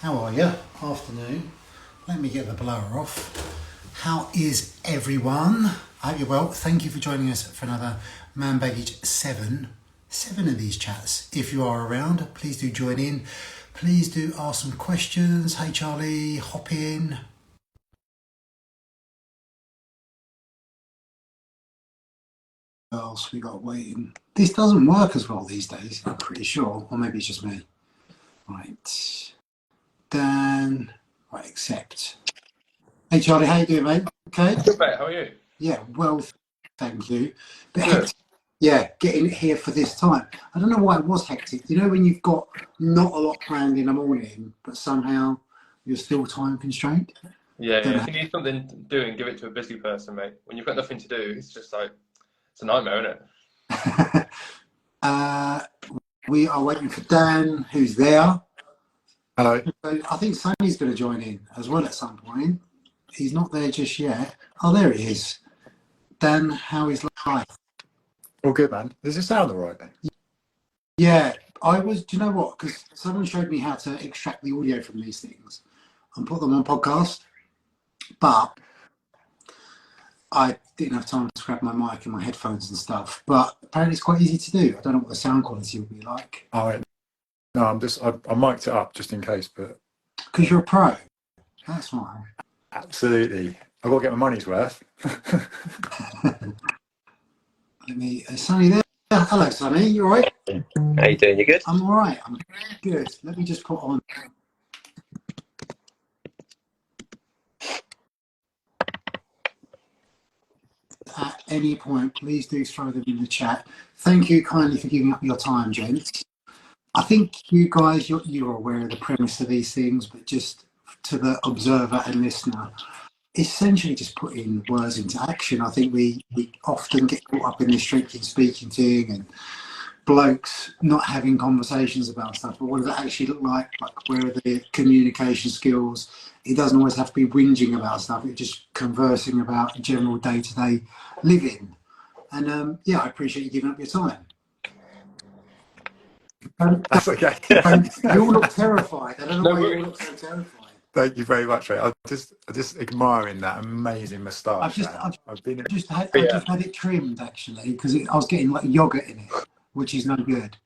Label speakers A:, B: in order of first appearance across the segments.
A: How are you? Afternoon. Let me get the blower off. How is everyone? I hope you're well. Thank you for joining us for another Man Baggage 7 of these chats. If you are around, please do join in. Please do ask some questions. Hey Charlie, hop in. What else we got waiting? This doesn't work as well these days, I'm pretty sure. Or maybe it's just me. Right. Dan. Right, accept. Hey Charlie, how you doing, mate? Okay.
B: Good, mate. How are you?
A: Yeah, well, thank you. But
B: Good.
A: yeah, getting here for this time. I don't know why it was hectic. You know, when you've got not a lot planned in the morning, but somehow you're still time constrained.
B: Yeah. If you need something doing, give it to a busy person, mate. When you've got nothing to do, it's just like, it's a nightmare, isn't
A: it? We are waiting for Dan, who's there.
C: Hello.
A: So I think Sonny's going to join in as well at some point. He's not there just yet. Oh, there he is. Dan, how is life?
C: All good, man. Does it sound all right?
A: Yeah, do you know what? Because someone showed me how to extract the audio from these things and put them on podcast, but I didn't have time to grab my mic and my headphones and stuff. But apparently it's quite easy to do. I don't know what the sound quality will be like.
C: All right. No, I mic'd it up just in case, but...
A: Because you're a pro. That's why.
C: Absolutely. I've got to get my money's worth.
A: Sonny there. Hello, Sonny. You all right?
D: How you doing? You good?
A: I'm all right. I'm good. Let me just put on. At any point, please do throw them in the chat. Thank you kindly for giving up your time, gents. I think you guys, you're aware of the premise of these things, but just to the observer and listener, essentially just putting words into action. I think we often get caught up in this drinking, speaking thing and blokes not having conversations about stuff, but what does it actually look like? Like, where are the communication skills? It doesn't always have to be whinging about stuff. It's just conversing about general day-to-day living. And yeah, I appreciate you giving up your time.
C: That's okay.
A: You all look terrified. I don't know why you all look so terrified.
C: Thank you very much, mate. I'm just admiring that amazing moustache.
A: I've just had it trimmed, actually, because I was getting like yogurt in it, which is no good.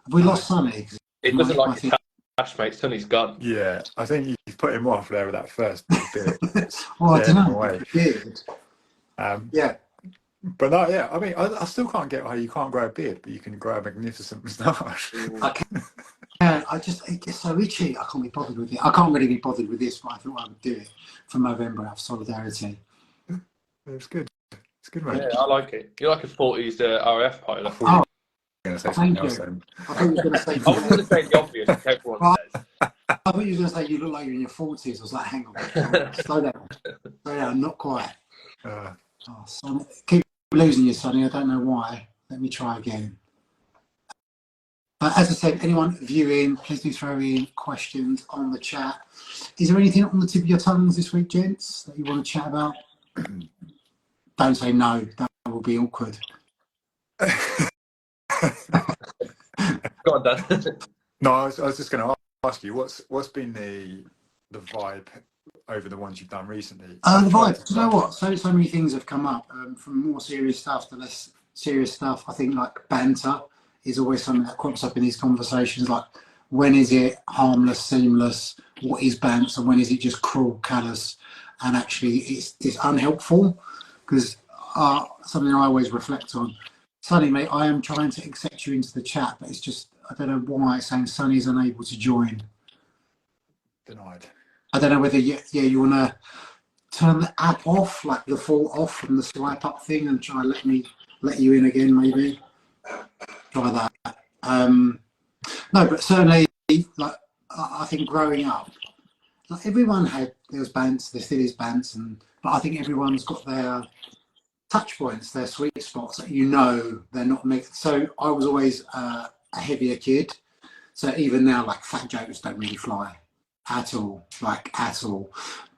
A: Have we lost Sonny?
B: it? Doesn't like his cash, mate. Sonny's gone.
C: Yeah, I think you've put him off there with that first bit.
A: Well, I don't know. Beard. Yeah.
C: But no, yeah, I mean, I still can't get how you can't grow a beard, but you can grow a magnificent moustache.
A: I can. It gets so itchy. I can't be bothered with it. I can't really be bothered with this, but I thought I would do it for November out of solidarity.
C: It's good. It's good, mate.
B: Yeah, I like it. You're like a 40s RAF pilot.
A: Oh,
C: going to say something else then.
A: I thought you were going to say.
B: I was going to say the obvious, like everyone says.
A: I thought you were going to say you look like you're in your 40s. I was like, hang on, slow down, not quite. Sonny, keep losing you, Sonny. I don't know why. Let me try again. As I said, anyone viewing, please do throw in questions on the chat. Is there anything on the tip of your tongues this week, gents, that you want to chat about? Don't say no. That will be awkward.
B: Go on, Dan.
C: No, I was just going to ask you, what's been the vibe over the ones you've done recently?
A: The vibe. Do you know what? So many things have come up, from more serious stuff to less serious stuff. I think like banter is always something that crops up in these conversations. Like, when is it harmless, seamless? What is banter? When is it just cruel, callous? And actually, it's unhelpful, because something I always reflect on. Sonny, mate, I am trying to accept you into the chat, but it's just, I don't know why it's saying Sonny's unable to join.
C: Denied.
A: I don't know whether you want to turn the app off, like the full off from the swipe up thing, and try and let you in again, maybe. Try that. No, but certainly, like, I think growing up, like, everyone there was bants, there still is bants, but I think everyone's got their touch points, their sweet spots that they're not mixed. So I was always a heavier kid, so even now, like, fat jokes don't really fly at all.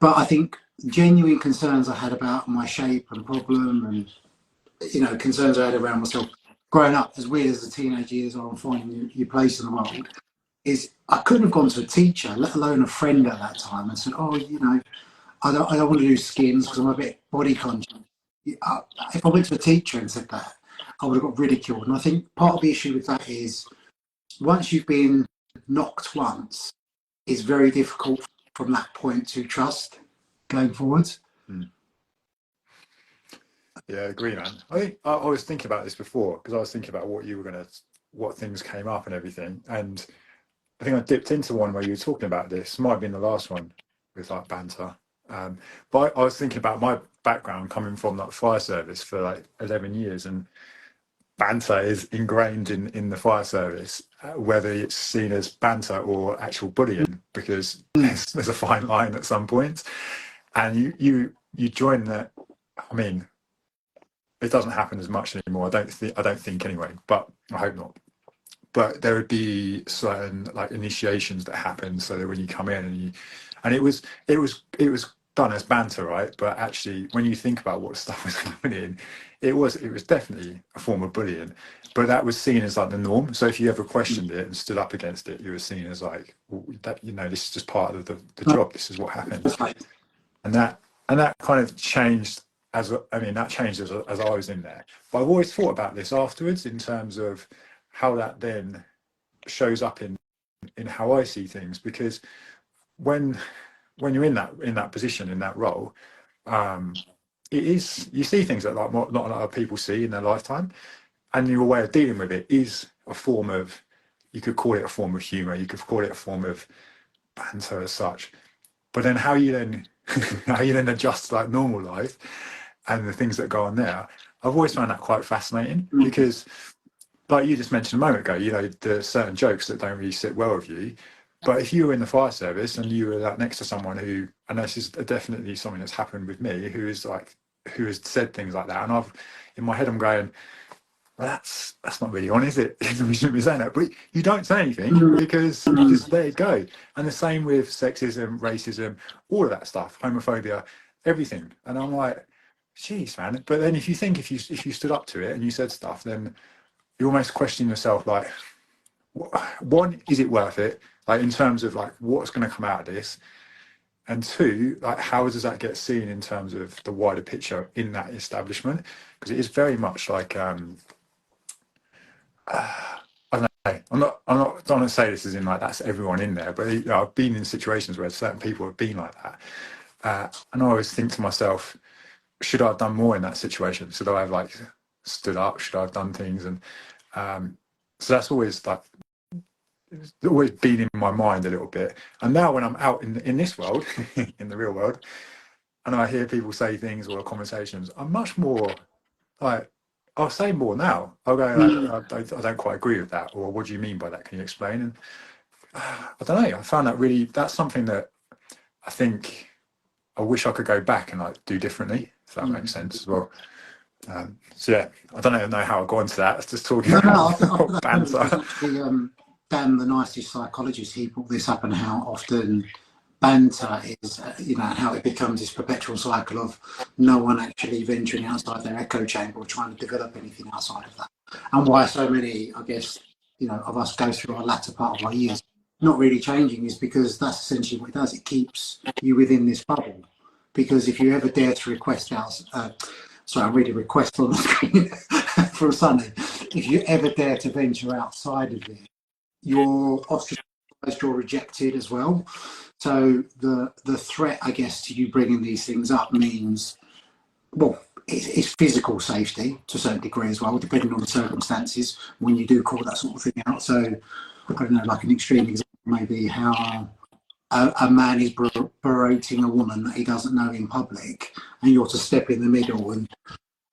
A: But I think genuine concerns I had about my shape and problem, and concerns I had around myself growing up, as weird as the teenage years are, and finding your place in the world, is I couldn't have gone to a teacher, let alone a friend at that time, and said, "Oh, you know, I don't want to do skins because I'm a bit body conscious." If I went to a teacher and said that, I would have got ridiculed. And I think part of the issue with that is once you've been knocked once, it's very difficult from that point to trust going forward.
C: Yeah, I agree, man. I think I was thinking about this before because I was thinking about what things came up and everything. And I think I dipped into one where you were talking about this. Might have been the last one with like banter. But I was thinking about my background coming from like fire service for like 11 years, and banter is ingrained in the fire service, whether it's seen as banter or actual bullying, because there's a fine line at some point. And you join that. I mean, it doesn't happen as much anymore. I don't think anyway, but I hope not. But there would be certain like initiations that happen so that when you come in and it was done as banter, right? But actually when you think about what stuff was happening, it was definitely a form of bullying. But that was seen as like the norm. So if you ever questioned it and stood up against it, you were seen as like, well, that, you know, this is just part of the job. This is what happens. And that kind of changed that changed as I was in there. But I've always thought about this afterwards in terms of how that then shows up in how I see things, because when you're in that position, in that role, it is, you see things that like not a lot of people see in their lifetime, and your way of dealing with it is a form of, you could call it a form of humor, you could call it a form of banter as such. But then how you then adjust to like normal life and the things that go on there, I've always found that quite fascinating, because like you just mentioned a moment ago, you know, there's certain jokes that don't really sit well with you. But if you were in the fire service and you were like next to someone who, and this is definitely something that's happened with me, who has said things like that, and I've, in my head, I'm going, well, that's not really on, is it? We shouldn't be saying that. But you don't say anything because you just let it go. And the same with sexism, racism, all of that stuff, homophobia, everything. And I'm like, geez, man. But then if you stood up to it and you said stuff, then you almost question yourself, like, one, is it worth it? Like in terms of like what's going to come out of this, and two, like how does that get seen in terms of the wider picture in that establishment? Because it is very much like I don't know. Don't want to say this as in like that's everyone in there, but you know, I've been in situations where certain people have been like that, and I always think to myself, should I have done more in that situation? Should I have like stood up? Should I have done things? And so that's always like, it's always been in my mind a little bit. And now when I'm out in this world, in the real world, and I hear people say things or conversations, I'm much more like, I'll say more now. I'll go, like, I don't quite agree with that, or what do you mean by that? Can you explain? And I don't know. I found that really, that's something that I think I wish I could go back and like do differently, if that makes sense as well. So yeah, I don't know how I got into that. It's just talking about banter.
A: Dan, the nicest psychologist, he brought this up, and how often banter is, you know, how it becomes this perpetual cycle of no one actually venturing outside their echo chamber or trying to develop anything outside of that. And why so many, I guess, you know, of us go through our latter part of our years not really changing is because that's essentially what it does. It keeps you within this bubble. Because if you ever dare to request out, sorry, I'm reading request on the screen from Sunny. If you ever dare to venture outside of it, you're ostracized, you're rejected as well. So the threat, I guess, to you bringing these things up means, well, it's physical safety to a certain degree as well, depending on the circumstances when you do call that sort of thing out. So I don't know, like an extreme example maybe how a man is berating a woman that he doesn't know in public, and you're to step in the middle and,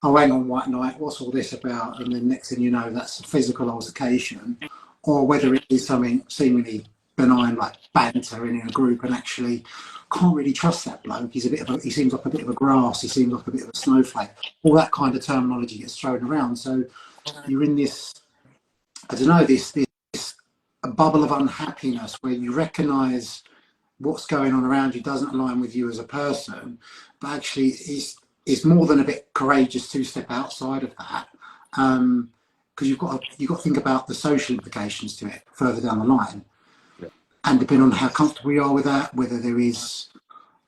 A: oh, hang on, white knight, what's all this about? And then next thing you know, that's a physical altercation. Or whether it is something seemingly benign like banter in a group, and actually can't really trust that bloke. He seems like a bit of a grass. He seems like a bit of a snowflake. All that kind of terminology gets thrown around. So you're in this, I don't know, this a bubble of unhappiness where you recognise what's going on around you doesn't align with you as a person, but actually it's more than a bit courageous to step outside of that. Because you've got to think about the social implications to it further down the line. and depending on how comfortable we are with that, whether there is,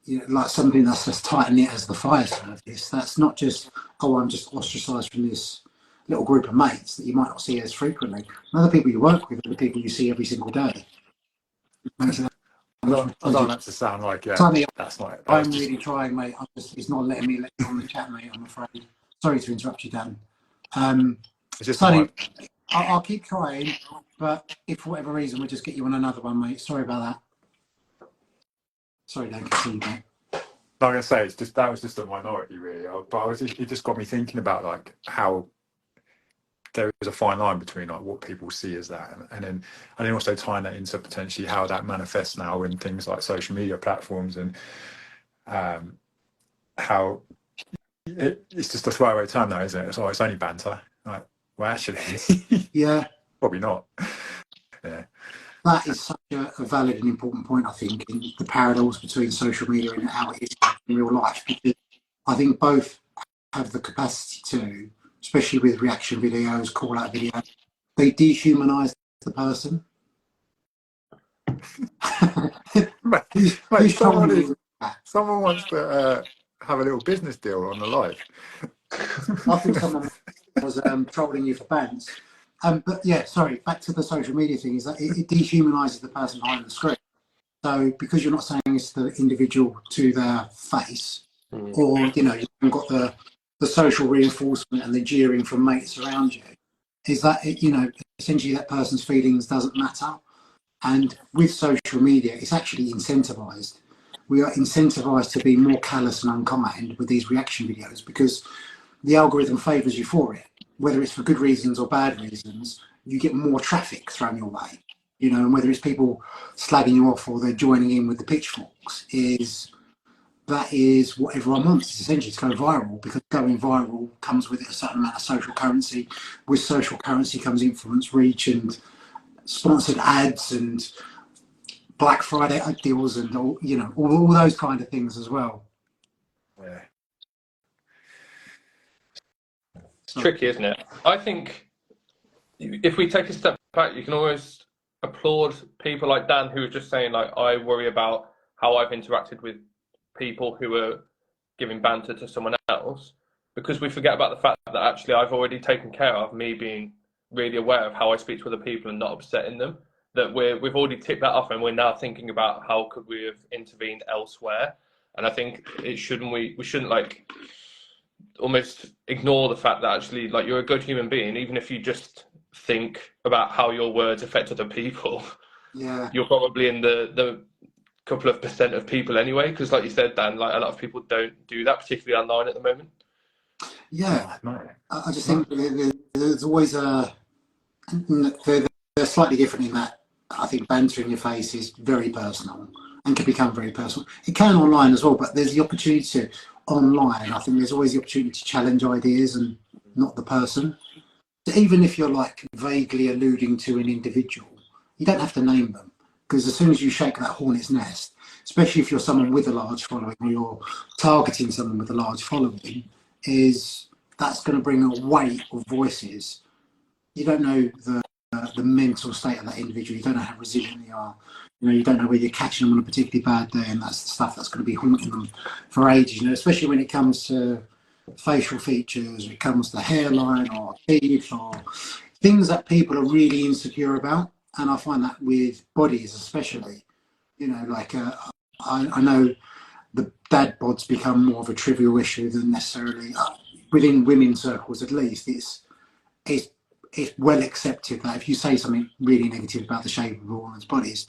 A: you know, like something that's as tight knit as the fire service, that's not just, oh, I'm just ostracised from this little group of mates that you might not see as frequently. And other people you work with are the people you see every single day.
C: I don't want that to sound like
A: Sonny,
C: that's like
A: I'm really trying, mate. It's not letting me let you on the chat, mate, I'm afraid. Sorry to interrupt you, Dan.
C: it's just
A: Sonny, I'll keep trying, but if for whatever reason, we'll just get you on another one, mate. Sorry about that. Sorry, Dan, continue, mate.
C: I'm gonna say it's just that was just a minority, really. But it just got me thinking about like how there is a fine line between like what people see as that, and then also tying that into potentially how that manifests now in things like social media platforms, and how it's just a throwaway term now, isn't it? It's only banter. Like, well, actually,
A: yeah,
C: probably not. Yeah.
A: That is such a valid and important point, I think, in the parallels between social media and how it is in real life. Because I think both have the capacity to, especially with reaction videos, call-out videos, they dehumanise the person.
C: Someone wants to have a little business deal on the live.
A: I think someone was trolling you for bands. But yeah, sorry, back to the social media thing, is that it dehumanises the person behind the screen. So because you're not saying it's the individual to their face, or, you know, you've got the social reinforcement and the jeering from mates around you, is that, you know, essentially that person's feelings doesn't matter. And with social media, it's actually incentivised. We are incentivised to be more callous and unkind with these reaction videos because the algorithm favours you for it. Whether it's for good reasons or bad reasons, you get more traffic thrown your way. You know, and whether it's people slagging you off or they're joining in with the pitchforks, that is what everyone wants. It's essentially to go viral, because going viral comes with it a certain amount of social currency. With social currency comes influence, reach, and sponsored ads and Black Friday deals and all, you know, all those kind of things as well.
C: Yeah.
B: It's tricky, isn't it? I think if we take a step back, you can always applaud people like Dan who are just saying, like, I worry about how I've interacted with people who are giving banter to someone else, because we forget about the fact that actually I've already taken care of me being really aware of how I speak to other people and not upsetting them. That we've already ticked that off, and we're now thinking about how could we have intervened elsewhere. And I think we shouldn't like almost ignore the fact that actually, like, you're a good human being, even if you just think about how your words affect other people.
A: Yeah,
B: you're probably in the couple of % of people anyway, because like you said, Dan, like a lot of people don't do that, particularly online at the moment.
A: yeah. I just think there's always they're slightly different in that I think banter in your face is very personal and can become very personal. It can online as well, but there's the opportunity to online. I think there's always the opportunity to challenge ideas and not the person. Even if you're like vaguely alluding to an individual, you don't have to name them, because as soon as you shake that hornet's nest, especially if you're someone with a large following or you're targeting someone with a large following, that's going to bring a weight of voices. You don't know the mental state of that individual. You don't know how resilient they are. You know, you don't know whether you're catching them on a particularly bad day, and that's the stuff that's going to be haunting them for ages. You know, especially when it comes to facial features, or it comes to hairline or teeth or things that people are really insecure about. And I find that with bodies especially. You know, like I know the dad bods become more of a trivial issue than necessarily within women's circles. At least it's well accepted that if you say something really negative about the shape of a woman's bodies,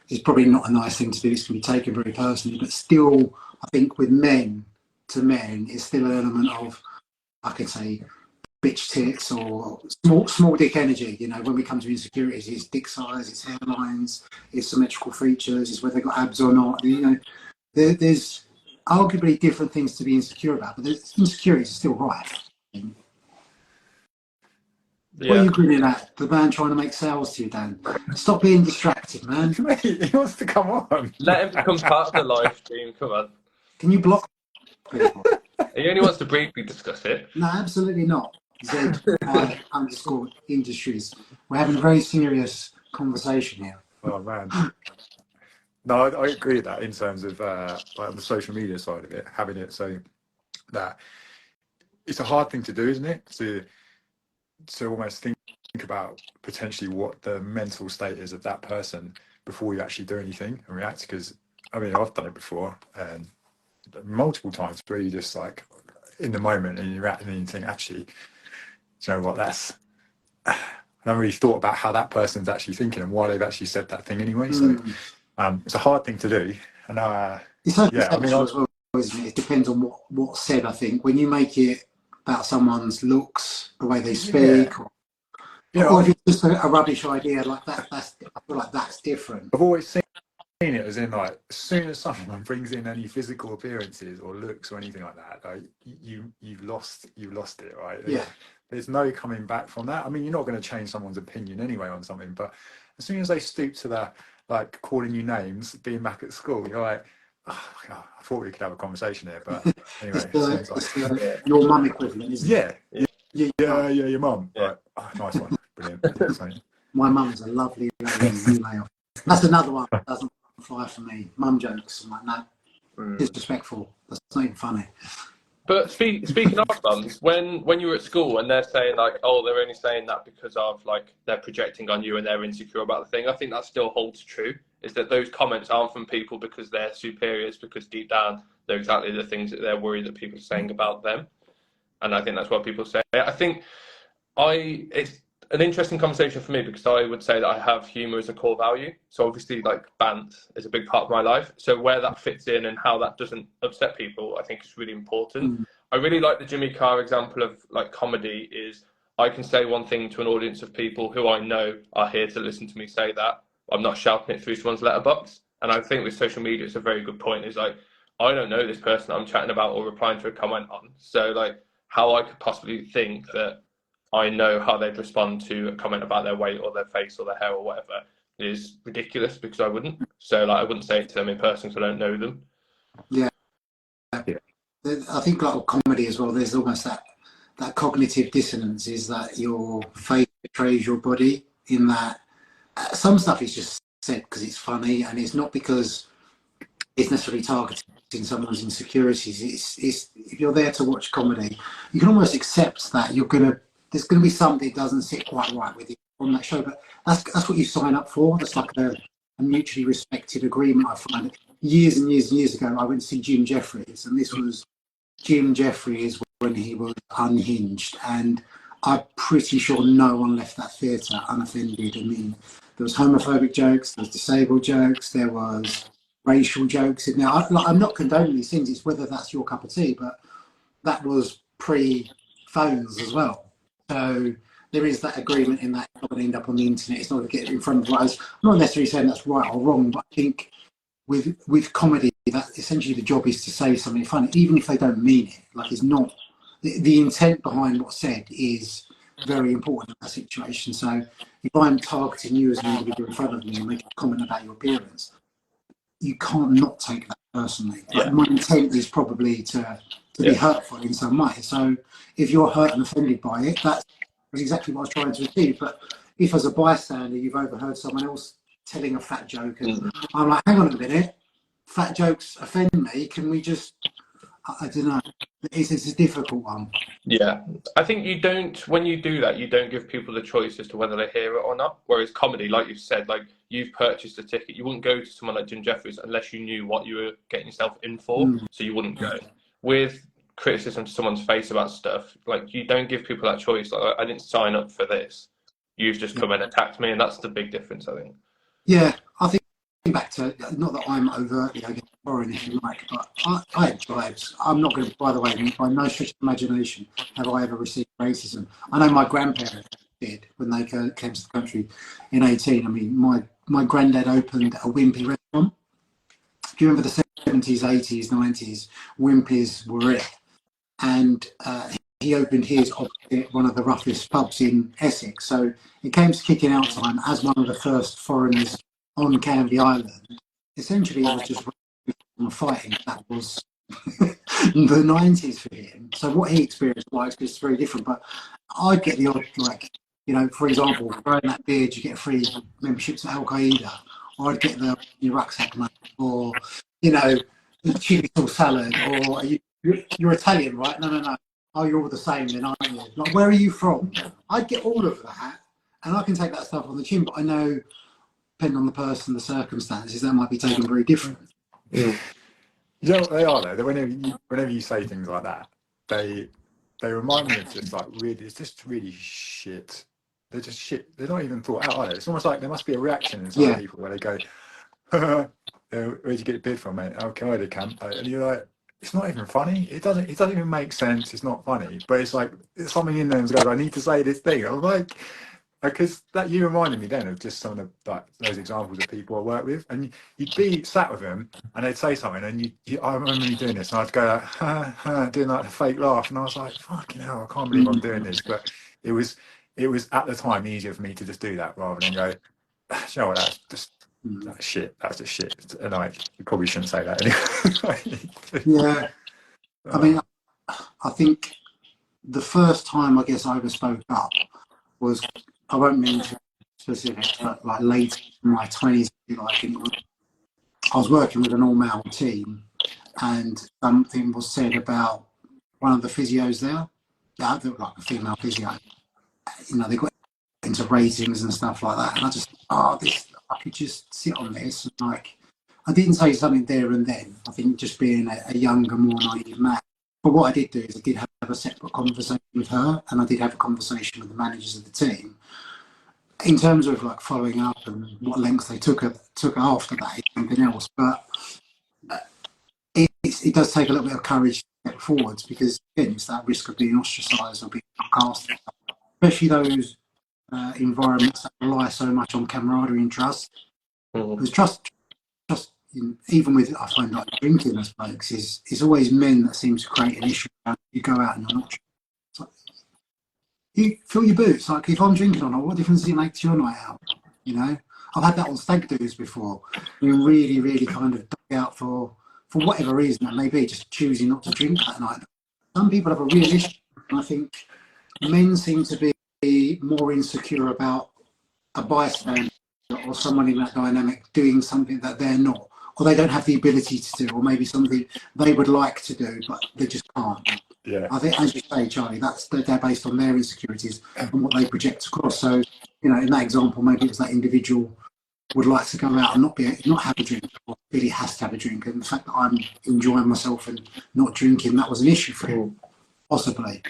A: it's probably not a nice thing to do. It's going to be taken very personally. But still, I think with men to men, it's still an element of, I can say, bitch tits or small dick energy. You know, when we come to insecurities, it's dick size, it's hairlines, it's symmetrical features, it's whether they've got abs or not. You know, there's arguably different things to be insecure about, but the insecurities are still rife.
B: Yeah.
A: What are you grinning at? The man trying to make sales to you, Dan. Stop being distracted, man.
C: Mate, he wants to come on.
B: Let him become part of the live stream. Come on.
A: Can you block people?
B: He only wants to briefly discuss it.
A: No, absolutely not. Z_industries. We're having a very serious conversation here.
C: Oh man. No, I agree with that in terms of like the social media side of it, having it so that it's a hard thing to do, isn't it? To almost think about potentially what the mental state is of that person before you actually do anything and react. Because I mean, I've done it before and multiple times where you just like in the moment and you react and you think, actually, do you know what? That's I haven't really thought about how that person's actually thinking and why they've actually said that thing anyway. So it's a hard thing to do. And
A: It's so
C: yeah, I mean,
A: as well, isn't it? It depends on what's said. I think when you make it about someone's looks, the way they speak, or if it's just a rubbish idea like that, I feel like that's different.
C: I've always seen it as in like as soon as someone brings in any physical appearances or looks or anything like that, like you've lost it, right?
A: Yeah.
C: There's no coming back from that. I mean, you're not going to change someone's opinion anyway on something, but as soon as they stoop to that, like calling you names, being back at school, you're like, oh, God, I thought we could have a conversation here, but anyway,
A: it's your mum equivalent, isn't it?
C: Yeah, your mum. Yeah. Right. Oh, nice one, brilliant.
A: My mum's a lovely lady. That's another one that doesn't fly for me. Mum jokes, I'm like, no, disrespectful. That's not even funny.
B: But speaking of mums, when you were at school and they're saying like, oh, they're only saying that because of like they're projecting on you and they're insecure about the thing, I think that still holds true. Is that those comments aren't from people because they're superiors, because deep down they're exactly the things that they're worried that people are saying about them. And I think that's what people say. I think it's an interesting conversation for me because I would say that I have humour as a core value. So obviously like bant is a big part of my life. So where that fits in and how that doesn't upset people, I think is really important. I really like the Jimmy Carr example of like comedy is I can say one thing to an audience of people who I know are here to listen to me say that. I'm not shouting it through someone's letterbox. And I think with social media, it's a very good point. Is like, I don't know this person I'm chatting about or replying to a comment on. So like how I could possibly think that I know how they'd respond to a comment about their weight or their face or their hair or whatever is ridiculous because I wouldn't. So like I wouldn't say it to them in person because I don't know them.
A: Yeah. I think like with comedy as well, there's almost that cognitive dissonance is that your face betrays your body in that some stuff is just said because it's funny and it's not because it's necessarily targeting someone's insecurities. It's if you're there to watch comedy, you can almost accept that there's gonna be something that doesn't sit quite right with you on that show, but that's what you sign up for. That's like a mutually respected agreement. I find years and years and years ago, I went to see Jim Jeffries, and this was Jim Jeffries when he was unhinged, and I'm pretty sure no one left that theatre unoffended. I mean, there was homophobic jokes, there was disabled jokes, there was racial jokes in there. I'm not condoning these things, it's whether that's your cup of tea, but that was pre-phones as well. So there is that agreement in that it's not going to end up on the internet, it's not going to get in front of us. I'm not necessarily saying that's right or wrong, but I think with comedy, that essentially the job is to say something funny, even if they don't mean it. Like it's not, the intent behind what's said is very important in that situation. So if I'm targeting you as an individual in front of me and making a comment about your appearance, you can't not take that personally. Like my intent is probably to be hurtful in some way. So if you're hurt and offended by it, that's exactly what I was trying to achieve. But if as a bystander you've overheard someone else telling a fat joke and I'm like, hang on a minute, fat jokes offend me, can we just, I don't know, it's a difficult one.
B: Yeah, I think when you do that, you don't give people the choice as to whether they hear it or not. Whereas comedy, like you've said, like you've purchased a ticket, you wouldn't go to someone like Jim Jeffries unless you knew what you were getting yourself in for, so you wouldn't go. With criticism to someone's face about stuff, like you don't give people that choice. Like I didn't sign up for this, you've just come and attacked me, and that's the big difference, I think.
A: Yeah, I think back to, not that I'm overtly or anything like, but I enjoy it. I'm not going to, by the way, by no stretch of imagination have I ever received racism. I know my grandparents did when they came to the country in 18. I mean, my granddad opened a Wimpy restaurant. Do you remember the 70s, 80s, 90s? Wimpies were it. And he opened his opposite one of the roughest pubs in Essex. So it came to kicking out time as one of the first foreigners on Candy Island. Essentially, it was just fighting. That was the 90s for him. So what he experienced, my experience is very different. But I get the odd, like, you know, for example, growing that beard, you get free memberships at Al Qaeda. or I'd get your rucksack, mate, or, you know, the chili sauce salad, or you're Italian, right? No. Oh, you're all the same then, aren't you? Like, where are you from? I'd get all of that, and I can take that stuff on the chin, but I know, depending on the person, the circumstances, that might be taken very different.
C: You know what they are though? That whenever you say things like that, they remind me of just like really, it's just really shit. They're just shit. They're not even thought out, are they? It's almost like there must be a reaction in some people where they go, "Where'd you get a bid from, mate? Okay, I did camp," and you're like, it's not even funny. It doesn't even make sense. It's not funny, but it's like there's something in there that goes, I need to say this thing. I'm like, because that you reminded me then of just some of the, like those examples of people I work with, and you'd be sat with them and they'd say something, and I remember me doing this, and I'd go like, ha, ha, doing like a fake laugh, and I was like, fucking hell, I can't believe I'm doing this. But it was at the time easier for me to just do that rather than go, you know what, that's just that's shit. That's just shit. And like, you probably shouldn't say that anyway.
A: Yeah, I mean, I think the first time I guess I ever spoke up was, I won't mention specifics, but like late in my 20s, like I was working with an all-male team, and something was said about one of the physios there, like a female physio. You know, they got into ratings and stuff like that, and I just, I could just sit on this. And like, I didn't say something there and then. I think just being a younger, more naive man. But what I did do is I did have a separate conversation with her, and I did have a conversation with the managers of the team in terms of like following up and what lengths they took after that, something else. But it does take a little bit of courage to step forwards, because again, it's that risk of being ostracised or being outcast, especially those environments that rely so much on camaraderie and trust. Because trust, even with, I find, like drinking as blokes, is always men that seems to create an issue. You go out and you're not. Like, you fill your boots. Like, if I'm drinking or not, what difference does it make to your night out? You know, I've had that on stag do's before. Being really, really kind of dug out for whatever reason that may be, just choosing not to drink that night. Some people have a real issue, and I think men seem to be more insecure about a bystander or someone in that dynamic doing something that they're not, or they don't have the ability to do, or maybe something they would like to do but they just can't.
C: Yeah,
A: I think, as you say, Charlie, they're based on their insecurities and what they project across. So, you know, in that example, maybe it was that individual would like to go out and not have a drink, or really has to have a drink, and the fact that I'm enjoying myself and not drinking, that was an issue for him, possibly.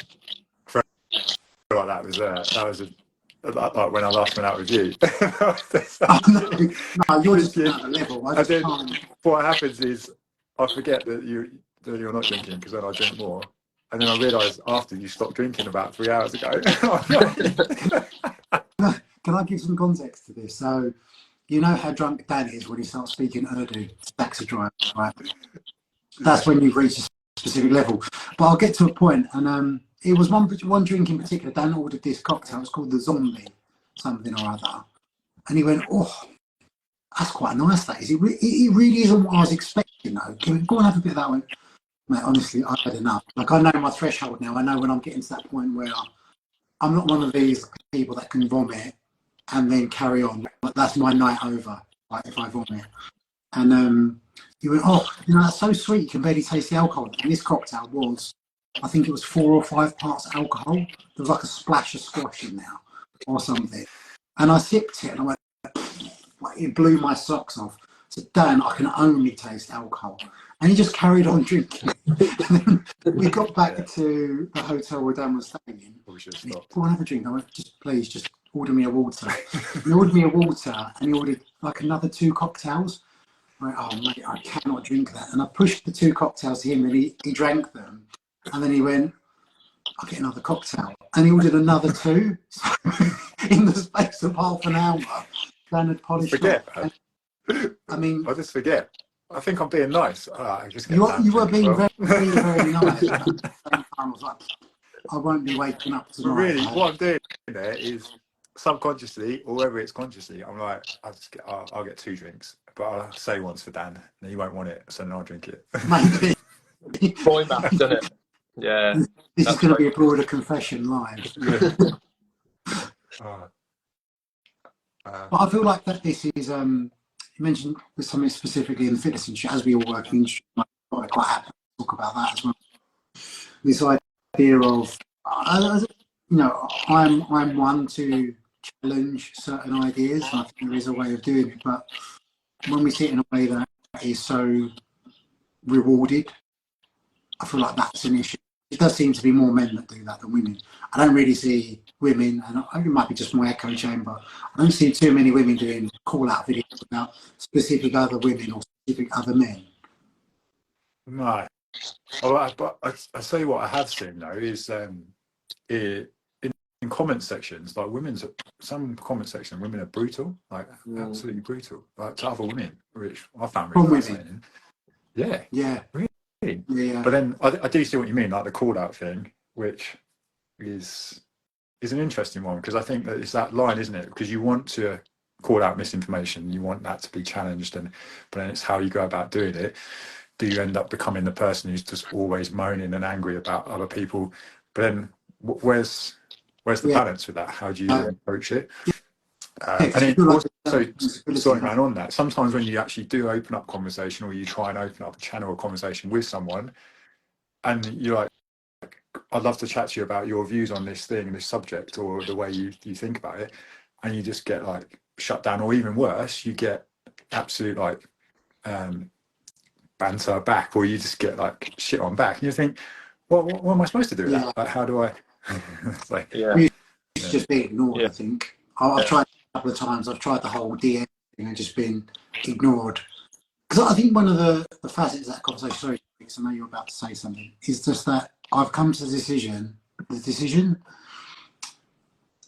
C: Like that was like when I last went out with you.
A: No, you're just at a level.
C: What happens is I forget that you're not drinking, because then I drink more, and then I realise after you stopped drinking about 3 hours ago.
A: Can I give some context to this? So, you know how drunk Dan is when he starts speaking Urdu to taxi drivers, right? That's when you've reached a specific level. But I'll get to a point, and it was one drink in particular. Dan ordered this cocktail. It's called the Zombie, something or other. And he went, "Oh, that's quite nice, that is. It really isn't what I was expecting, though. Can we go and have a bit of that?" I went, "Mate, honestly, I've had enough. Like, I know my threshold now. I know when I'm getting to that point where I'm not one of these people that can vomit and then carry on. Like, that's my night over, like, if I vomit." And he went, "Oh, you know, that's so sweet. You can barely taste the alcohol." And this cocktail was, I think it was 4 or 5 parts alcohol. There was like a splash of squash in there or something. And I sipped it and I went, like, it blew my socks off. I said, "Dan, I can only taste alcohol." And he just carried on drinking. And then we got back to the hotel where Dan was staying in. He said, "Go and have a drink." I went, "Please, just order me a water." He ordered me a water, and he ordered like another 2 cocktails. I went, "Oh, mate, I cannot drink that." And I pushed the 2 cocktails to him, and he drank them. And then he went, "I'll get another cocktail." And he ordered another 2. So in the space of half an hour, Dan had polished off. I mean,
C: I just forget. I think I'm being nice.
A: You were being very, very, very nice. But at the same time, I was like, I won't be waking up tonight.
C: But really, what I'm doing there is subconsciously, or whether it's consciously, I'm like, I'll get 2 drinks, but I'll say once for Dan, and he won't want it, so then I'll drink it.
A: Maybe.
B: Boy math, doesn't it? Yeah.
A: This is going to be a broader confession live.
C: But
A: I feel like that this is, mentioned something specifically in the fitness industry, as we all work in the industry, I'm quite happy to talk about that as well. This idea of, I'm one to challenge certain ideas, and I think there is a way of doing it, but when we see it in a way that is so rewarded, I feel like that's an issue. It does seem to be more men that do that than women. I don't really see women, and it might be just my echo chamber, I don't see too many women doing call-out videos about specific other women or specific other men.
C: No. But I tell you what I have seen, though, is in comment sections, like some comment section, women are brutal, like absolutely brutal, like to other women, which I found really fascinating. Yeah. Really.
A: Yeah.
C: But then I do see what you mean, like the call out thing, which is an interesting one, because I think that it's that line, isn't it? Because you want to call out misinformation, you want that to be challenged, but then it's how you go about doing it. Do you end up becoming the person who's just always moaning and angry about other people? But then where's the balance with that? How do you approach it? And then also, sorry, man, on that, sometimes when you actually do open up conversation, or you try and open up a channel of conversation with someone, and you're like, I'd love to chat to you about your views on this thing, this subject, or the way you think about it, and you just get like shut down, or even worse, you get absolute like banter back, or you just get like shit on back, and you think, what am I supposed to do with that? Like, how do I? It's like,
A: it's just being ignored. I think I've tried a couple of times. I've tried the whole DM thing and just been ignored. Because I think one of the facets of that conversation, sorry, because I know you're about to say something, is just that I've come to the decision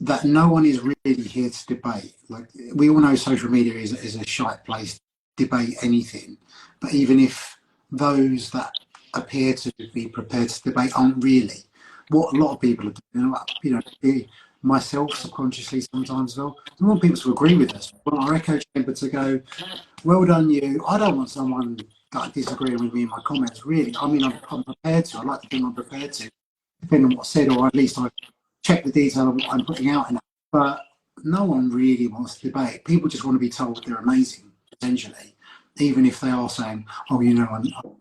A: that no one is really here to debate. Like, we all know social media is a shite place to debate anything. But even if those that appear to be prepared to debate aren't really, what a lot of people are doing, myself subconsciously sometimes, though, I want people to agree with us. I want our echo chamber to go, well done you. I don't want someone that disagreeing with me in my comments, really. I mean, I'm prepared to. I like to think I'm prepared to, depending on what's said, or at least I check the detail of what I'm putting out in it. But no one really wants to debate. People just want to be told they're amazing, essentially. Even if they are saying, oh,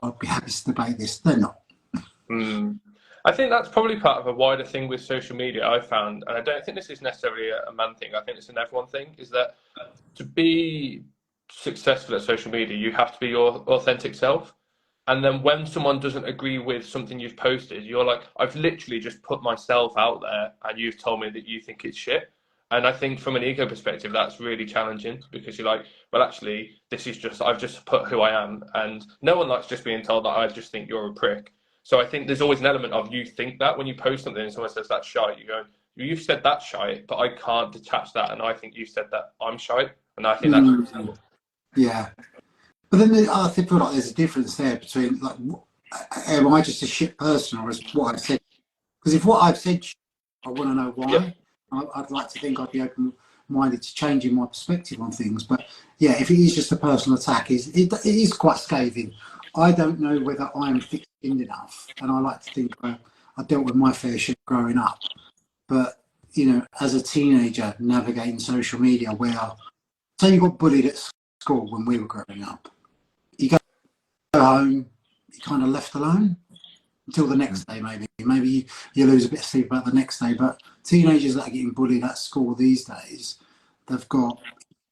A: I'll be happy to debate this. They're not.
B: I think that's probably part of a wider thing with social media, I found, and I don't think this is necessarily a man thing, I think it's an everyone thing, is that to be successful at social media, you have to be your authentic self. And then when someone doesn't agree with something you've posted, you're like, I've literally just put myself out there and you've told me that you think it's shit. And I think from an ego perspective, that's really challenging, because you're like, well, actually, I've just put who I am. And no one likes just being told that I just think you're a prick. So I think there's always an element of you think that when you post something and someone says that's shite, you go, you've said that's shite, but I can't detach that. And I think you said that I'm shite. And I think that's...
A: Yeah. But then I feel like there's a difference there between, like, am I just a shit person, or is what I've said? Because if what I've said, I want to know why.
B: Yep.
A: I'd like to think I'd be open-minded to changing my perspective on things. But yeah, if it is just a personal attack, it is quite scathing. I don't know whether I'm thick-skinned enough, and I like to think I dealt with my fair share growing up. But, as a teenager navigating social media, where, say you got bullied at school when we were growing up, you go home, you're kind of left alone until the next day, maybe. Maybe you lose a bit of sleep about the next day. But teenagers that are getting bullied at school these days, they've got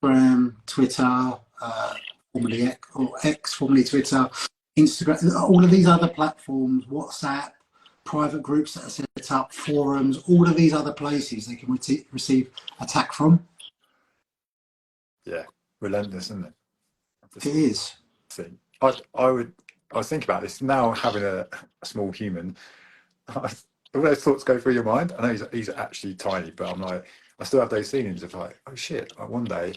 A: Instagram, Twitter, formerly X, or X, formerly Twitter, Instagram, all of these other platforms, WhatsApp, private groups that are set up, forums, all of these other places they can receive attack from.
C: Yeah, relentless, isn't it?
A: It is.
C: I was thinking about this now, having a small human. All those thoughts go through your mind. I know he's actually tiny, but I'm like, I still have those feelings of like, oh shit, like one day,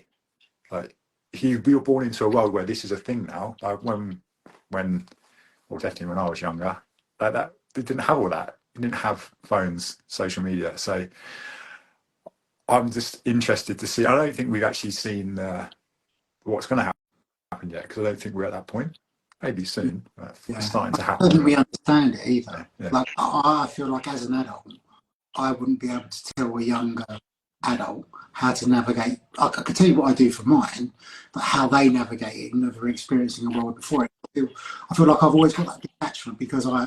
C: like we were born into a world where this is a thing now. Like when, or definitely when I was younger, like that, they didn't have all that. You didn't have phones, social media. So I'm just interested to see. I don't think we've actually seen what's going to happen yet, because I don't think we're at that point. Maybe soon, but it's starting to happen.
A: I don't think we understand it either.
C: Yeah.
A: Like, I feel like as an adult, I wouldn't be able to tell a younger adult, how to navigate. I could tell you what I do for mine, but how they navigate it, never experiencing a world before it. I feel like I've always got that detachment because I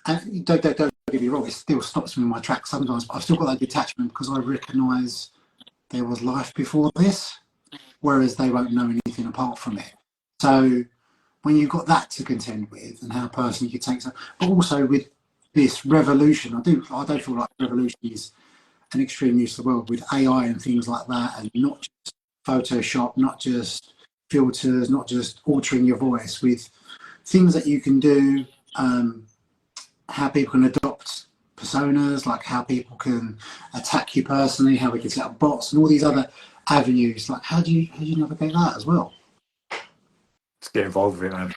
A: and don't get me wrong, it still stops me in my tracks sometimes, but I've still got that detachment because I recognise there was life before this, whereas they won't know anything apart from it. So when you've got that to contend with and how personally you take, but also with this revolution, I don't feel like revolution is an extreme use of the world with AI and things like that, and not just Photoshop, not just filters, not just altering your voice, with things that you can do, how people can adopt personas, like how people can attack you personally, how we can set up bots and all these other avenues. Like how do you navigate that as well?
C: Let's get involved with it, man.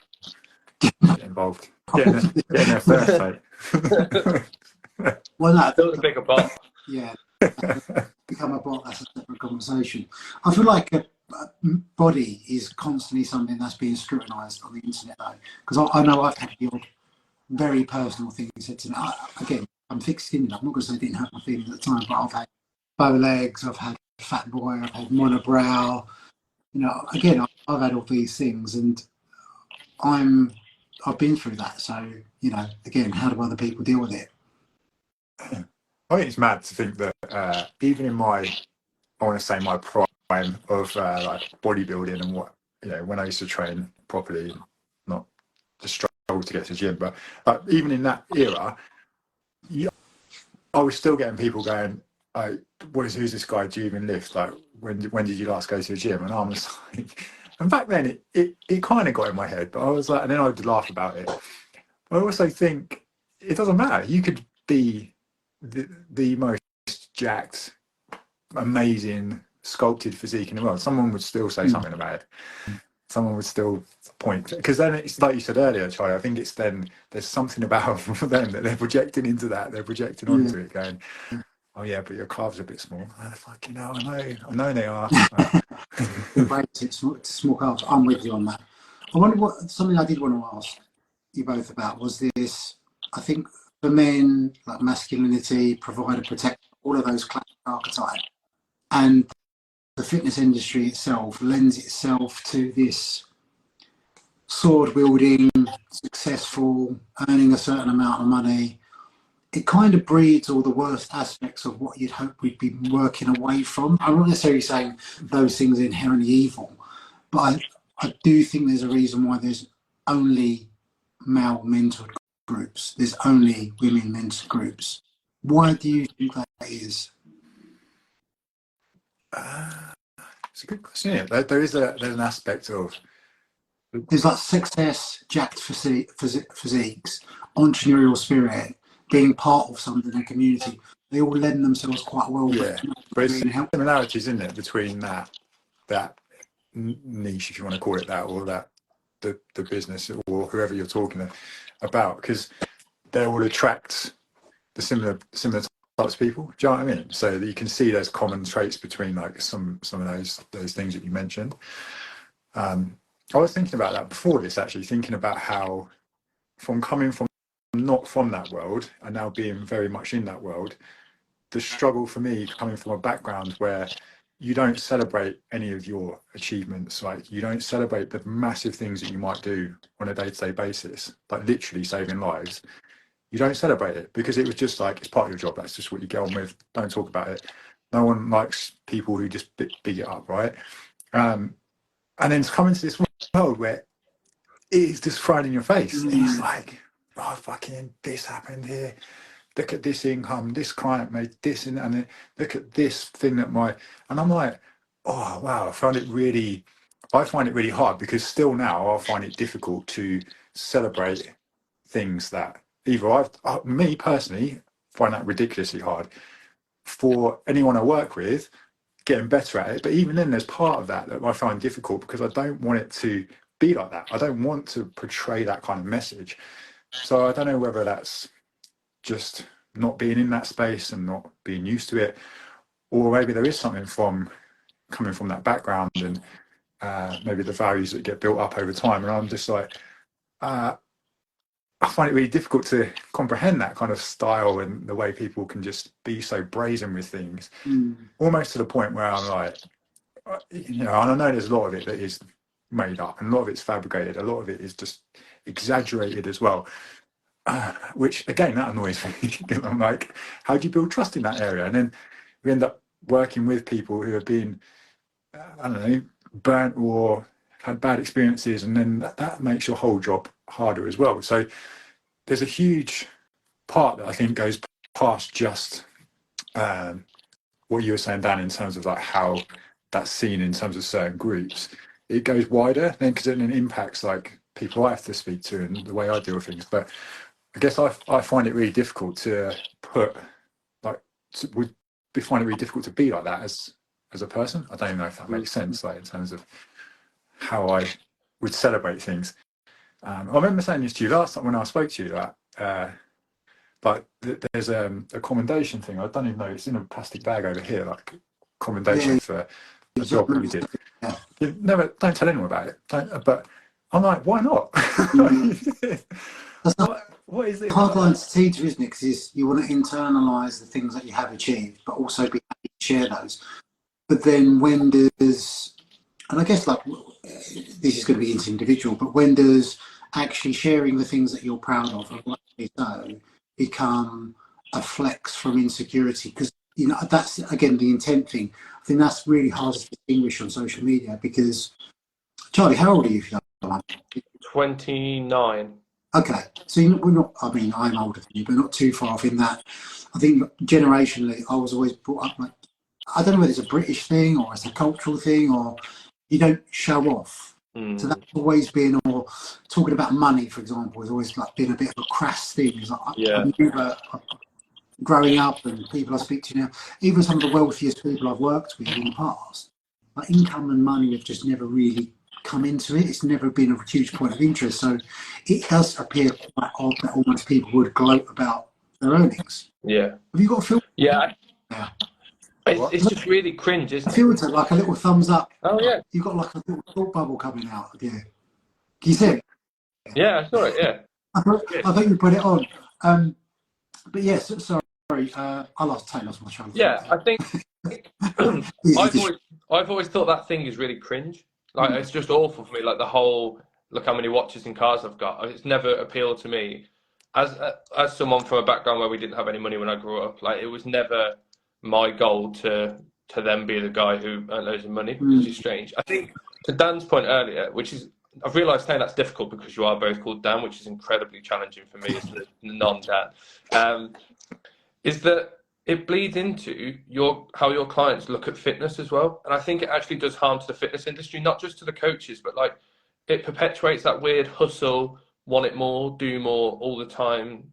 C: Get involved. Get in there first, mate.
A: Well, no,
B: Build a bigger bot.
A: yeah, become a bot. That's a separate conversation. I feel like a body is constantly something that's being scrutinised on the internet, though, because I know I've had the odd very personal thing said to me. Again, I'm thick-skinned. I'm not going to say I didn't have my feelings at the time, but I've had bow legs, I've had fat boy, I've had monobrow. You know, again, I've had all these things, and I've been through that. So, you know, again, how do other people deal with it?
C: I think it's mad to think that even in my, I want to say my prime of like bodybuilding and what, you know, when I used to train properly, not just struggle to get to the gym, but even in that era, I was still getting people going, who's this guy? Do you even lift? Like, when did you last go to the gym? And I was like, and back then it kind of got in my head, but I was like, and then I would laugh about it. I also think it doesn't matter. You could be the most jacked, amazing, sculpted physique in the world. Someone would still say something about it. Someone would still point, because then it's like you said earlier, Charlie. I think it's then there's something about them that they're projecting into that. They're projecting onto it, going, "Oh yeah, but your calves are a bit small." Oh, fucking hell, I know they are.
A: Small calves. I'm with you on that. I wonder what something I did want to ask you both about was this. I think for men, like masculinity, provider, protector, all of those classic archetypes, and the fitness industry itself lends itself to this sword wielding, successful, earning a certain amount of money. It kind of breeds all the worst aspects of what you'd hope we'd be working away from. I'm not necessarily saying those things are inherently evil, but I do think there's a reason why there's only male mentored groups. There's only women mentored groups. Why do you think that is?
C: It's a good question. Yeah. There's an aspect of
A: There's like success, jacked physiques, entrepreneurial spirit, being part of something in a community. They all lend themselves quite well.
C: Yeah, but there's similarities, isn't it, between that niche, if you want to call it that, or that the business or whoever you're talking about, because they will attract the similar types of people. Do you know what I mean? So that you can see there's common traits between like some of those things that you mentioned. I was thinking about that before this, actually, thinking about how from coming from not from that world and now being very much in that world, the struggle for me coming from a background where you don't celebrate any of your achievements, like you don't celebrate the massive things that you might do on a day-to-day basis, like literally saving lives. You don't celebrate it because it was just like, it's part of your job. That's just what you get on with. Don't talk about it. No one likes people who just big it up, right? And then to come into this world where it is just thrown in your face. And it's like, oh, fucking, this happened here. Look at this income. This client made this, and then look at this thing that and I'm like, oh wow, I find it really hard because still now I'll find it difficult to celebrate things that either me personally find that ridiculously hard. For anyone I work with, getting better at it, but even then there's part of that I find difficult because I don't want it to be like that. I don't want to portray that kind of message. So I don't know whether that's just not being in that space and not being used to it, or maybe there is something from coming from that background and maybe the values that get built up over time. And I'm just like, I find it really difficult to comprehend that kind of style and the way people can just be so brazen with things, almost to the point where I'm like, you know, and I know there's a lot of it that is made up, and a lot of it's fabricated. A lot of it is just exaggerated as well. Which again, that annoys me. I'm like, how do you build trust in that area? And then we end up working with people who have been, I don't know, burnt or had bad experiences, and then that makes your whole job harder as well. So there's a huge part that I think goes past just what you were saying, Dan, in terms of like how that's seen in terms of certain groups. It goes wider then, because it impacts like people I have to speak to and the way I deal with things. But I guess I find it really difficult to put like find it really difficult to be like that as a person. I don't even know if that makes sense, like in terms of how I would celebrate things. I remember saying this to you last time when I spoke to you, that like there's a commendation thing. I don't even know, it's in a plastic bag over here, like commendation for the job that we did. You never, don't tell anyone about it. But I'm like, why not? What is it?
A: Hard line to teeter, isn't it? Because you want to internalise the things that you have achieved, but also be happy to share those. But then when does, and I guess like this is going to be individual, but when does actually sharing the things that you're proud of, and rightly so, become a flex from insecurity? Because, you know, that's again the intent thing. I think that's really hard to distinguish on social media. Because, Charlie, how old are you? If you don't mind?
B: 29.
A: Okay, so we're not, I mean, I'm older than you, but not too far off in that. I think generationally, I was always brought up like, I don't know whether it's a British thing or it's a cultural thing, or you don't show off. So that's always been, or talking about money, for example, has always like been a bit of a crass thing. It's like, I remember growing up, and people I speak to now, even some of the wealthiest people I've worked with in the past, like income and money have just never really come into it. It's never been a huge point of interest. So it does appear quite odd that almost people would gloat about their earnings.
B: Yeah.
A: Have you got a filter?
B: Yeah. It's just really cringe, isn't it?
A: A filter, like a little thumbs up.
B: Oh yeah.
A: You've got like a little thought bubble coming out of you. Can you see it?
B: Yeah, I saw it. Yeah.
A: I thought you put it on. But yes, sorry. I lost my train.
B: Yeah, I think I've always thought that thing is really cringe. Like it's just awful for me. Like the whole look how many watches and cars I've got. It's never appealed to me. As someone from a background where we didn't have any money when I grew up, like it was never my goal to then be the guy who earned loads of money, which is strange. I think to Dan's point earlier, which is I've realised saying that's difficult because you are both called Dan, which is incredibly challenging for me as the non-Dan. Is that it bleeds into how your clients look at fitness as well. And I think it actually does harm to the fitness industry, not just to the coaches, but like it perpetuates that weird hustle, want it more, do more all the time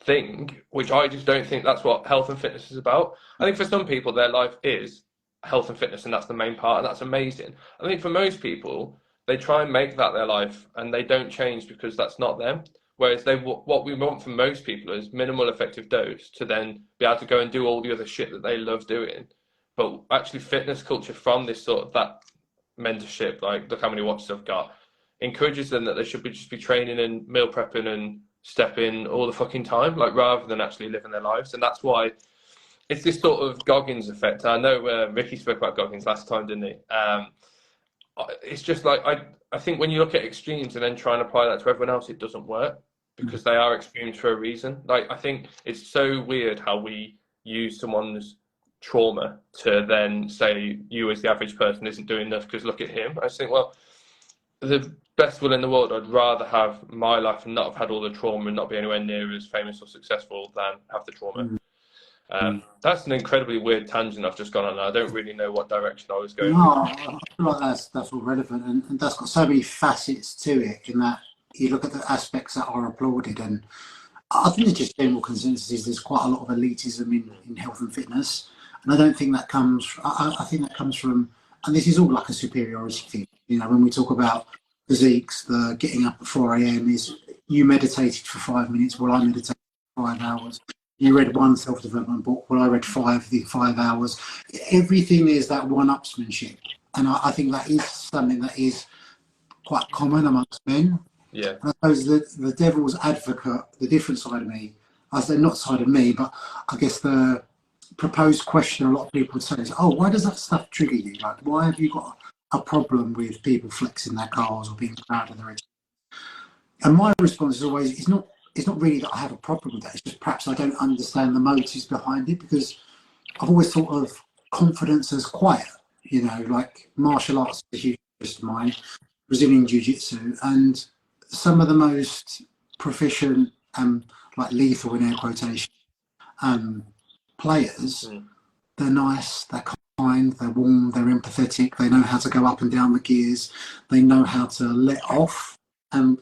B: thing, which I just don't think that's what health and fitness is about. I think for some people, their life is health and fitness, and that's the main part, and that's amazing. I think for most people, they try and make that their life, and they don't change because that's not them. Whereas what we want from most people is minimal effective dose to then be able to go and do all the other shit that they love doing. But actually fitness culture from this sort of that mentorship, like look how many watches I've got, encourages them that they should just be training and meal prepping and stepping all the fucking time, like rather than actually living their lives. And that's why it's this sort of Goggins effect. I know Ricky spoke about Goggins last time, didn't he? It's just like, I think when you look at extremes and then try and apply that to everyone else, it doesn't work because they are extremes for a reason. Like, I think it's so weird how we use someone's trauma to then say you as the average person isn't doing enough because look at him. I just think, well, the best will in the world, I'd rather have my life and not have had all the trauma and not be anywhere near as famous or successful than have the trauma. That's an incredibly weird tangent I've just gone on. I don't really know what direction I was going.
A: No, I feel like that's all relevant, and that's got so many facets to it. In that you look at the aspects that are applauded, and I think the just general consensus is there's quite a lot of elitism in health and fitness, and I don't think that comes. I think that comes from, and this is all like a superiority thing. You know, when we talk about physiques, the getting up at 4 a.m. is you meditated for 5 minutes, well I meditated for 5 hours. You read one self-development book, well I read 5 hours. Everything is that one-upsmanship, and I think that is something that is quite common amongst men.
B: Yeah.
A: And I suppose the devil's advocate, the different side of me, I say not side of me, but I guess the proposed question a lot of people would say is, oh, why does that stuff trigger you? Like, why have you got a problem with people flexing their cars or being proud of their education? And my response is always, it's not really that I have a problem with that. It's just perhaps I don't understand the motives behind it, because I've always thought of confidence as quiet, you know, like martial arts is a huge interest of mine, Brazilian Jiu-Jitsu, and some of the most proficient, like lethal in air quotation, players, they're nice, they're kind, they're warm, they're empathetic, they know how to go up and down the gears, they know how to let off, and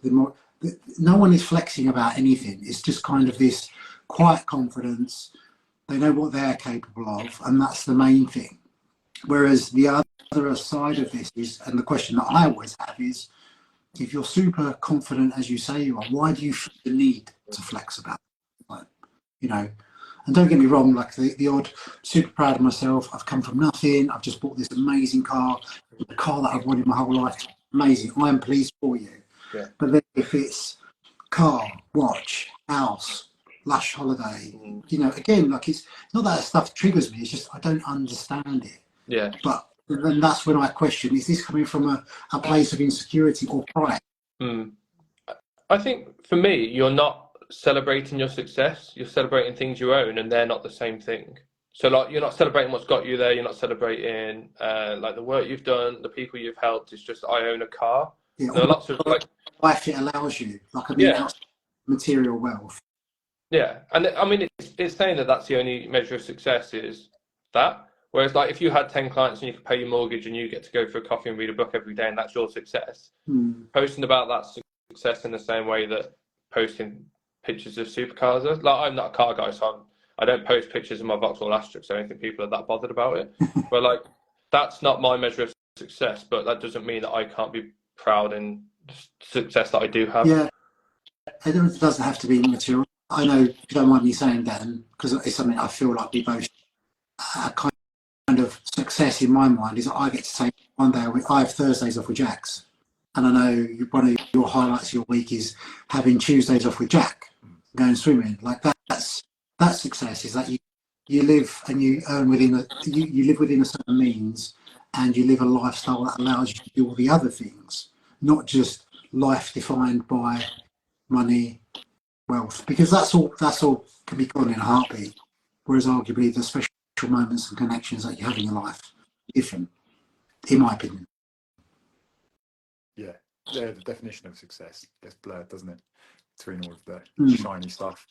A: no one is flexing about anything. It's just kind of this quiet confidence. They know what they're capable of, and that's the main thing. Whereas the other side of this is, and the question that I always have is, if you're super confident as you say you are, why do you feel the need to flex about it? Like, you know, and don't get me wrong, like the odd, super proud of myself, I've come from nothing, I've just bought this amazing car, the car that I've wanted my whole life, amazing, I am pleased for you.
B: Yeah.
A: But then if it's car, watch, house, lush holiday, you know, again, like it's not that stuff triggers me, it's just I don't understand it.
B: Yeah.
A: But then that's when I question, is this coming from a place of insecurity or pride?
B: I think for me, you're not celebrating your success, you're celebrating things you own, and they're not the same thing. So like, you're not celebrating what's got you there, you're not celebrating like the work you've done, the people you've helped. It's just, I own a car.
A: Yeah,
B: there are lots of like
A: life it allows you, like I mean, outside material wealth.
B: Yeah, and I mean, it's saying that that's the only measure of success is that. Whereas, like, if you had 10 clients and you could pay your mortgage and you get to go for a coffee and read a book every day, and that's your success, posting about that success in the same way that posting pictures of supercars are. Like, I'm not a car guy, so I don't post pictures of my Vauxhall Astra, so I don't think people are that bothered about it. But like, that's not my measure of success. But that doesn't mean that I can't be proud in the success that I do have.
A: Yeah, it doesn't have to be material. I know, if you don't mind me saying, Dan, because it's something I feel like we both kind of success in my mind is that I get to take one day a week. I have Thursdays off with Jax, and I know one of your highlights of your week is having Tuesdays off with Jack, going swimming. Like that's success, is that you live and you earn within you live within a certain means, and you live a lifestyle that allows you to do all the other things, not just life defined by money, wealth, because that's all can be gone in a heartbeat. Whereas arguably the special moments and connections that you have in your life are different, in my opinion.
C: Yeah, the definition of success gets blurred, doesn't it, between all of the shiny stuff.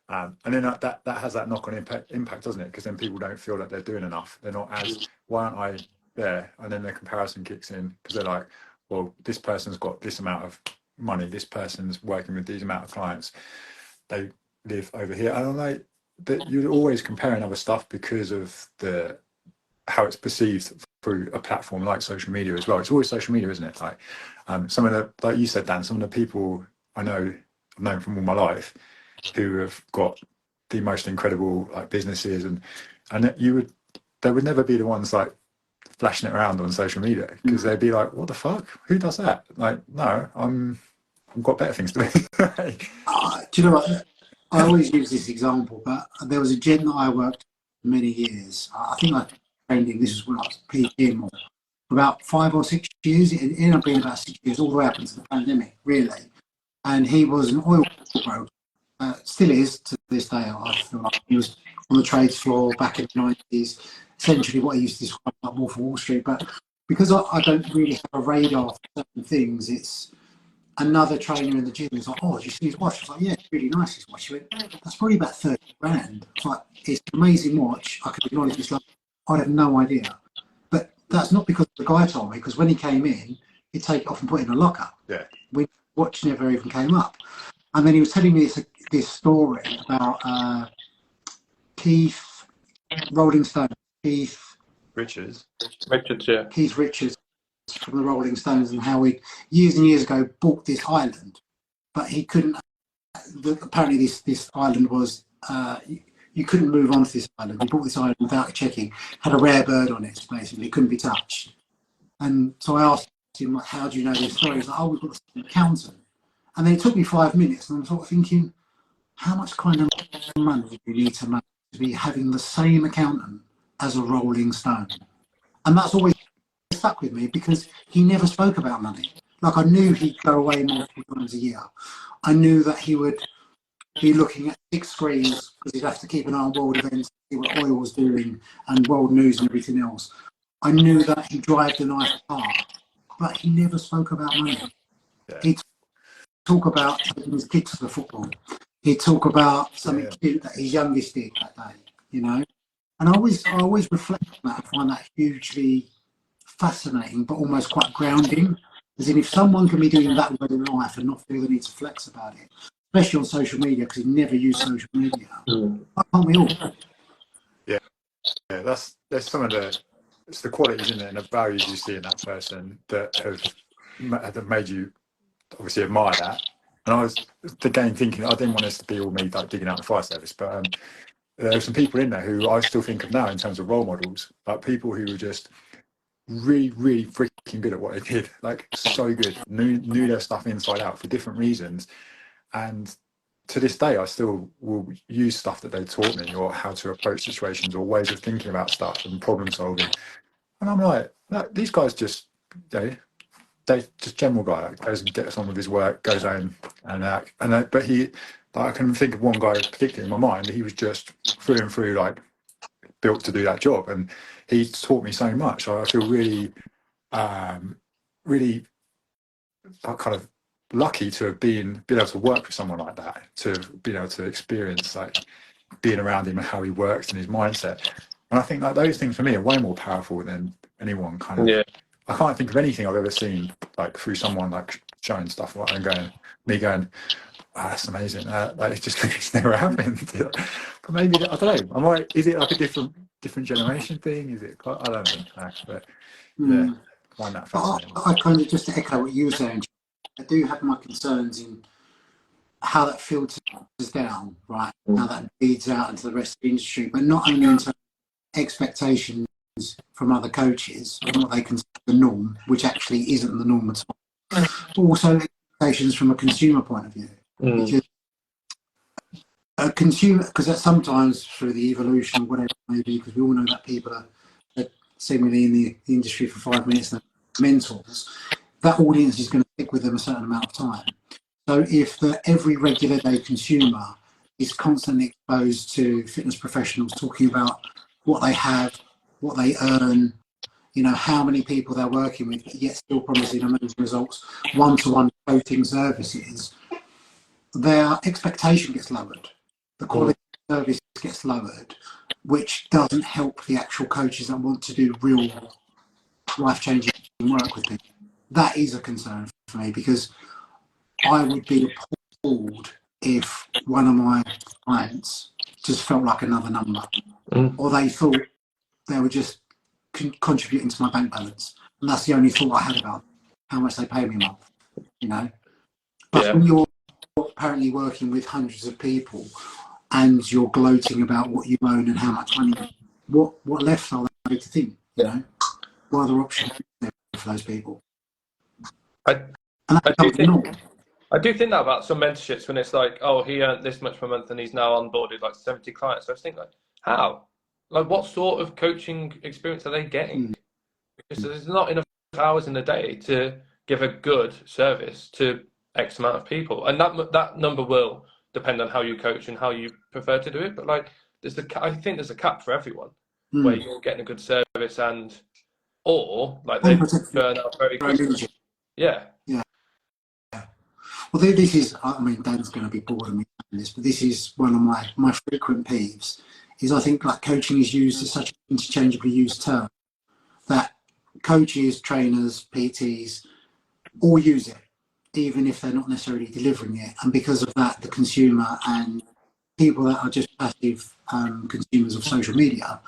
C: And then that has that knock-on impact, doesn't it? Because then people don't feel like they're doing enough. They're not as, why aren't I there? And then the comparison kicks in, because they're like, well, this person's got this amount of money, this person's working with these amount of clients, they live over here. And I'm like, that you're always comparing other stuff because of how it's perceived through a platform like social media as well. It's always social media, isn't it? Like some of the, like you said, Dan, some of the people I've known from all my life who have got the most incredible like businesses, and they would never be the ones like flashing it around on social media, because they'd be like, what the fuck, who does that? Like, no, I've got better things to do.
A: Do you know what, I always use this example, but there was a gym that I worked for many years. I think I trained in, this was when I was PhD, for about 5 or 6 years. It ended up being about 6 years, all the way up into the pandemic, really. And he was an oil broker. Still is to this day. I feel like he was on the trades floor back in the 90s, essentially what he used to describe like Wolf of Wall Street. But because I don't really have a radar for certain things, it's another trainer in the gym is like, oh, did you see his watch? I was like, yeah, it's really nice, his watch. He went, that's probably about 30 grand. It's like, it's an amazing watch. I could acknowledge this, like, I'd have no idea. But that's not because the guy told me, because when he came in, he'd take it off and put it in a locker.
C: Yeah.
A: Watch never even came up. And then he was telling me this story about Keith, Rolling Stones, Keith
C: Richards,
B: yeah.
A: Keith Richards from the Rolling Stones, and how he years and years ago bought this island, but he couldn't. Apparently, this island was you couldn't move onto this island. He bought this island without checking. Had a rare bird on it, basically couldn't be touched. And so I asked him, like, how do you know this story? He's like, oh, we've got an accountant. And then it took me 5 minutes, and I'm sort of thinking, how much kind of money do you need to make to be having the same accountant as a Rolling Stone? And that's always stuck with me because he never spoke about money. Like, I knew he'd go away multiple times a year. I knew that he would be looking at 6 screens because he'd have to keep an eye on world events, see what oil was doing, and world news and everything else. I knew that he drove a nice car, but he never spoke about money.
C: Yeah.
A: He'd talk about taking his kids to the football. He'd talk about something cute that his youngest did that day, you know. And I always reflect on that. I find that hugely fascinating, but almost quite grounding. As in, if someone can be doing that well in life and not feel the need to flex about it, especially on social media, because he never used social media, why can't we all?
C: Yeah, that's some of the qualities in it and the values you see in that person that have made you obviously admire that. And I was again thinking, I didn't want this to be all me like digging out the fire service, but there are some people in there who I still think of now in terms of role models, like people who were just really, really freaking good at what they did, like so good, knew their stuff inside out for different reasons. And to this day, I still will use stuff that they taught me, or how to approach situations, or ways of thinking about stuff and problem solving. And I'm like, these guys just, they just general guy, like, goes and gets on with his work, goes home, but he, I can think of one guy particularly in my mind. He was just through and through like built to do that job, and he taught me so much. I feel really, really kind of lucky to have been able to work with someone like that, to be able to experience like being around him and how he works and his mindset. And I think like those things for me are way more powerful than anyone kind of.
B: Yeah.
C: I can't think of anything I've ever seen like through someone like showing stuff and going, that's amazing. Like it's never happened. But maybe I don't know. Is it like a different generation thing? Is it? I don't know. But yeah, find that fascinating.
A: I kind of, just to echo what you were saying, I do have my concerns in how that filters down, right? How that feeds out into the rest of the industry, but not only in terms of expectations from other coaches and what they consider the norm, which actually isn't the norm at all, but also expectations from a consumer point of view. Because a consumer, because that's sometimes through the evolution, whatever it may be, because we all know that people are seemingly in the industry for 5 minutes and mentors, that audience is going to stick with them a certain amount of time. So if every regular day consumer is constantly exposed to fitness professionals talking about what they have, what they earn, you know, how many people they're working with, but yet still promising amazing results, one-to-one coaching services, their expectation gets lowered. The quality of service gets lowered, which doesn't help the actual coaches that want to do real life-changing work with people. That is a concern for me, because I would be appalled if one of my clients just felt like another number, or they thought they were just contributing to my bank balance, and that's the only thought I had about how much they pay me a month, you know. But when you're apparently working with hundreds of people and you're gloating about what you own and how much money, what left are they to think, you know? What other options are there for those people?
B: I do think that about some mentorships, when it's like, oh, he earned this much per month and he's now onboarded like 70 clients. So I think like, how? Like, what sort of coaching experience are they getting? Because there's not enough hours in the day to give a good service to X amount of people, and that number will depend on how you coach and how you prefer to do it. But like, I think there's a cap for everyone where you're getting a good service, or like they burn out very quickly. Yeah.
A: Well, this is, I mean, Dan's going to be bored of me saying this, but this is one of my frequent peeves, is I think like coaching is used as such an interchangeably used term that coaches, trainers, PTs all use it, even if they're not necessarily delivering it. And because of that, the consumer and people that are just passive consumers of social media,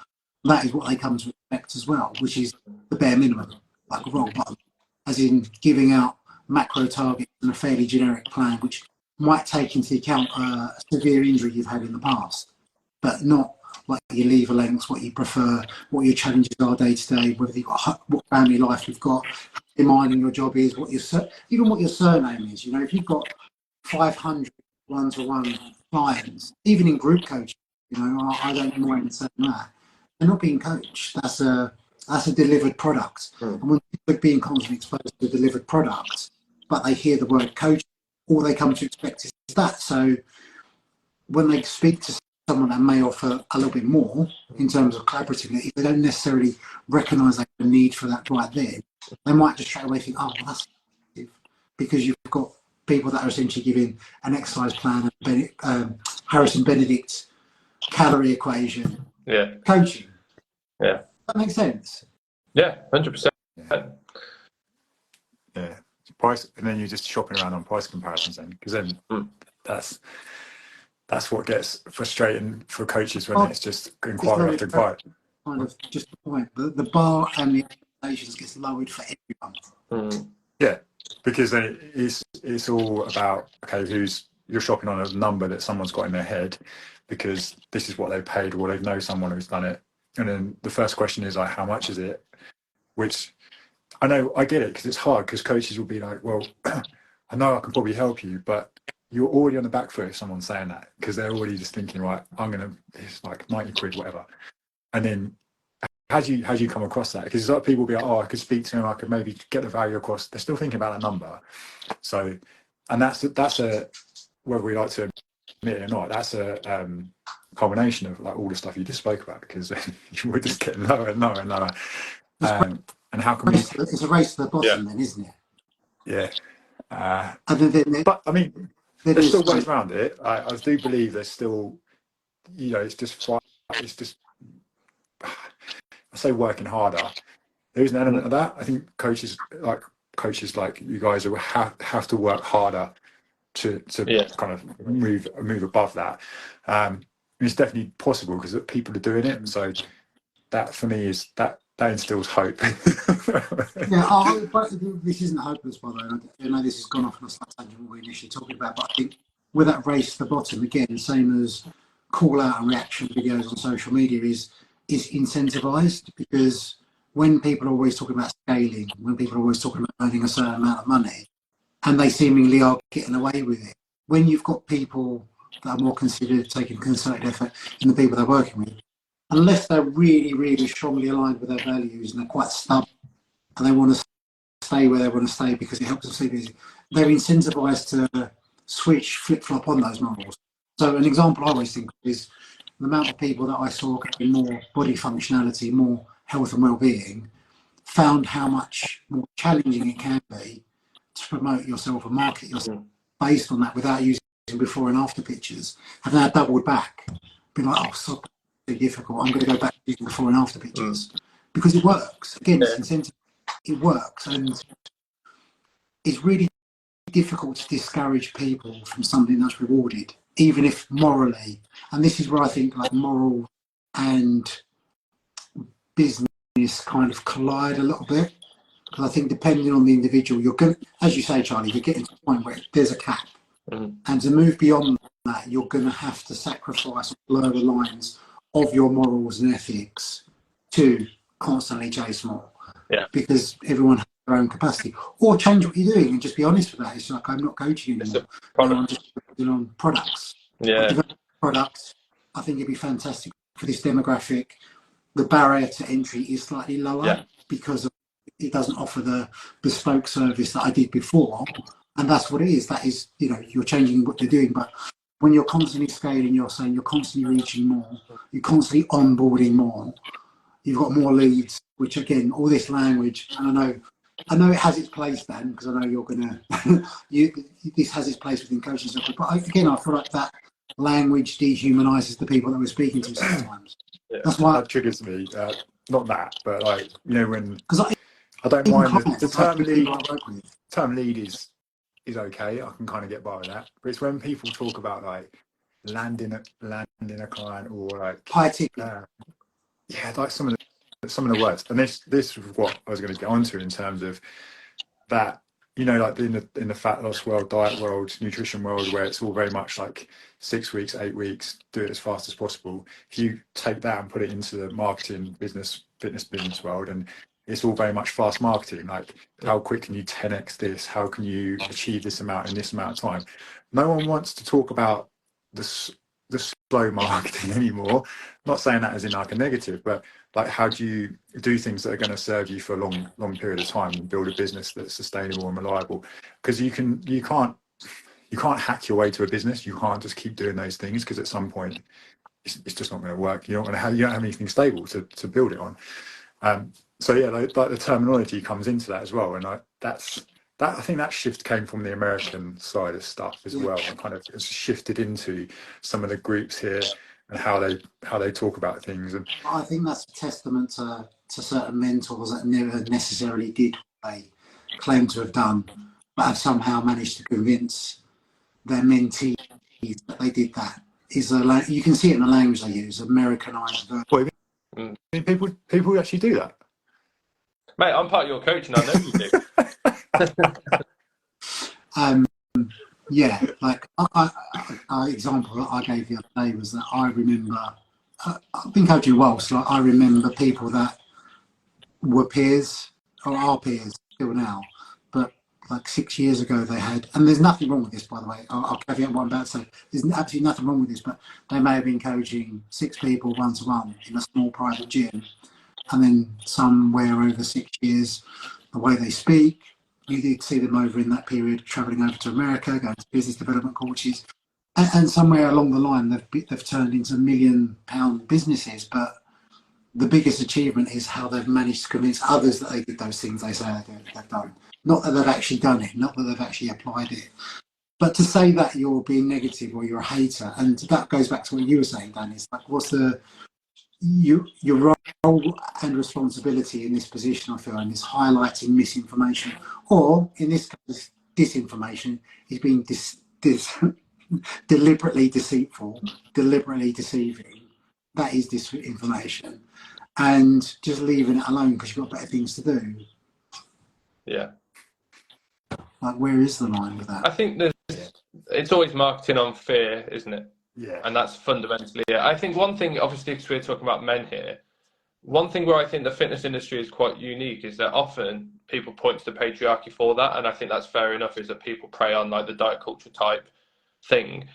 A: that is what they come to expect as well, which is the bare minimum, like a rock bottom, as in giving out macro targets and a fairly generic plan, which might take into account a severe injury you've had in the past, but not like your lever lengths, what you prefer, what your challenges are day to day, whether you've got what family life you've got, how demanding your job is, even what your surname is. You know, if you've got 500 one-to-one clients, even in group coaching. I don't mind saying that. They're not being coached. That's a delivered product. And when people are being constantly exposed to a delivered product, but they hear the word coach, all they come to expect is that. So when they speak to someone that may offer a little bit more in terms of collaboratively, if they don't necessarily recognise they have a need for that right then, they might just straight away think, oh, well, that's because you've got people that are essentially giving an exercise plan, Harrison Benedict calorie equation, coaching.
B: Yeah.
A: That makes sense.
B: Yeah, 100%.
C: Yeah. Price, and then you're just shopping around on price comparisons then, because then that's what gets frustrating for coaches when it's just inquiry after inquiry.
A: Kind of just the point. The bar and the expectations gets lowered for everyone.
C: Yeah, because then it's all about, okay, you're shopping on a number that someone's got in their head because this is what they paid or they know someone who's done it. And then the first question is like, how much is it? Which I know, I get it, because it's hard, because coaches will be like, well, I know I can probably help you, but you're already on the back foot if someone's saying that, because they're already just thinking, right, it's like 90 quid, whatever. And then how do you come across that? Because like people be like, oh, I could speak to him, I could maybe get the value across. They're still thinking about that number. So, and that's a, whether we like to admit it or not, that's a combination of like all the stuff you just spoke about, because you would just get lower and lower and lower. And how can we?
A: It's a race to the bottom, then, isn't it?
C: Yeah.
A: But
C: I mean, there's still ways around it. I do believe there's still, it's just I say working harder. There is an element of that. I think coaches like you guys have to work harder to kind of move above that. It's definitely possible because people are doing it. So that for me is that instills hope.
A: But this isn't hopeless, by the way. I know this has gone off on a slight tangent what we were initially talking about, but I think with that race to the bottom, again, same as call out and reaction videos on social media is incentivized, because when people are always talking about scaling, when people are always talking about earning a certain amount of money, and they seemingly are getting away with it, when you've got people that are more considered, taking concerted effort in the people they're working with, unless they're really, really strongly aligned with their values and they're quite stubborn and they want to stay where they want to stay because it helps them stay busy, they're incentivized to switch, flip-flop on those models. So an example I always think is the amount of people that I saw getting more body functionality, more health and well-being, found how much more challenging it can be to promote yourself and market yourself based on that without using before and after pictures, have now doubled back. Be like, oh, so difficult. I'm going to go back to using before and after pictures because it works. Again, it's incentive. It works, and it's really difficult to discourage people from something that's rewarded, even if morally. And this is where I think like moral and business kind of collide a little bit, because I think depending on the individual, you're going, as you say, Charlie, you're getting to a point where there's a cap, and to move beyond that, you're going to have to sacrifice or blur the lines of your morals and ethics to constantly chase more.
B: Yeah.
A: Because everyone has their own capacity. Or change what you're doing and just be honest with that. It's like, I'm not coaching anymore. I'm just focusing on products.
B: Yeah.
A: Products, I think it'd be fantastic for this demographic. The barrier to entry is slightly lower because it doesn't offer the bespoke service that I did before. And that's what it is. That is, you're changing what you're doing. But when you're constantly scaling, you're saying you're constantly reaching more, you're constantly onboarding more, you've got more leads, which again, all this language, and I know it has its place, Dan, because I know you're gonna, this has its place within coaching stuff. But again, I feel like that language dehumanises the people that we're speaking to sometimes. That's why
C: that triggers me. Not that, but like when because I don't mind the term lead is okay. I can kind of get by with that. But it's when people talk about like landing a client or like
A: high ticket.
C: Like some of the words. And this is what I was going to get onto in terms of that. Like in the fat loss world, diet world, nutrition world, where it's all very much like 6 weeks, 8 weeks, do it as fast as possible. If you take that and put it into the marketing fitness business world, and it's all very much fast marketing. Like, how quick can you 10x this? How can you achieve this amount in this amount of time? No one wants to talk about the slow marketing anymore. Not saying that as in like a negative, but like, how do you do things that are going to serve you for a long period of time and build a business that's sustainable and reliable? Because you can't hack your way to a business. You can't just keep doing those things, because at some point it's just not going to work. You don't have anything stable to build it on. So yeah, like the terminology comes into that as well, and I think that shift came from the American side of stuff as well, and kind of has shifted into some of the groups here and how they talk about things. And
A: I think that's a testament to certain mentors that never necessarily did what they claim to have done, but have somehow managed to convince their mentees that they did that. You can see it in the language they use, Americanized version.
C: Well, I mean, people actually do that.
B: Mate, I'm part of your coaching. I know you do.
A: Yeah, like example that I gave the other day was that I remember, I've been coaching a while, so I remember people that were peers, or are peers still now, but like 6 years ago they had, and there's nothing wrong with this, by the way, I'll caveat what I'm about to say, there's absolutely nothing wrong with this, but they may have been coaching 6 people one-to-one in a small private gym, and then somewhere over 6 years, the way they speak, you did see them over in that period travelling over to America, going to business development courses, and somewhere along the line they've turned into £1 million businesses. But the biggest achievement is how they've managed to convince others that they did those things they say they've done. Not that they've actually done it, not that they've actually applied it. But to say that you're being negative or you're a hater, and that goes back to what you were saying, Dan, is like, what's your role and responsibility in this position, I feel, and is highlighting misinformation, or in this case, disinformation, is being deliberately deceitful, deliberately deceiving. That is disinformation, and just leaving it alone because you've got better things to do.
B: Yeah.
A: Like, where is the line with that?
B: I think it's always marketing on fear, isn't it?
C: Yeah.
B: And that's fundamentally it. I think one thing, obviously, because we're talking about men here, one thing where I think the fitness industry is quite unique is that often people point to the patriarchy for that, and I think that's fair enough, is that people prey on like the diet culture type thing.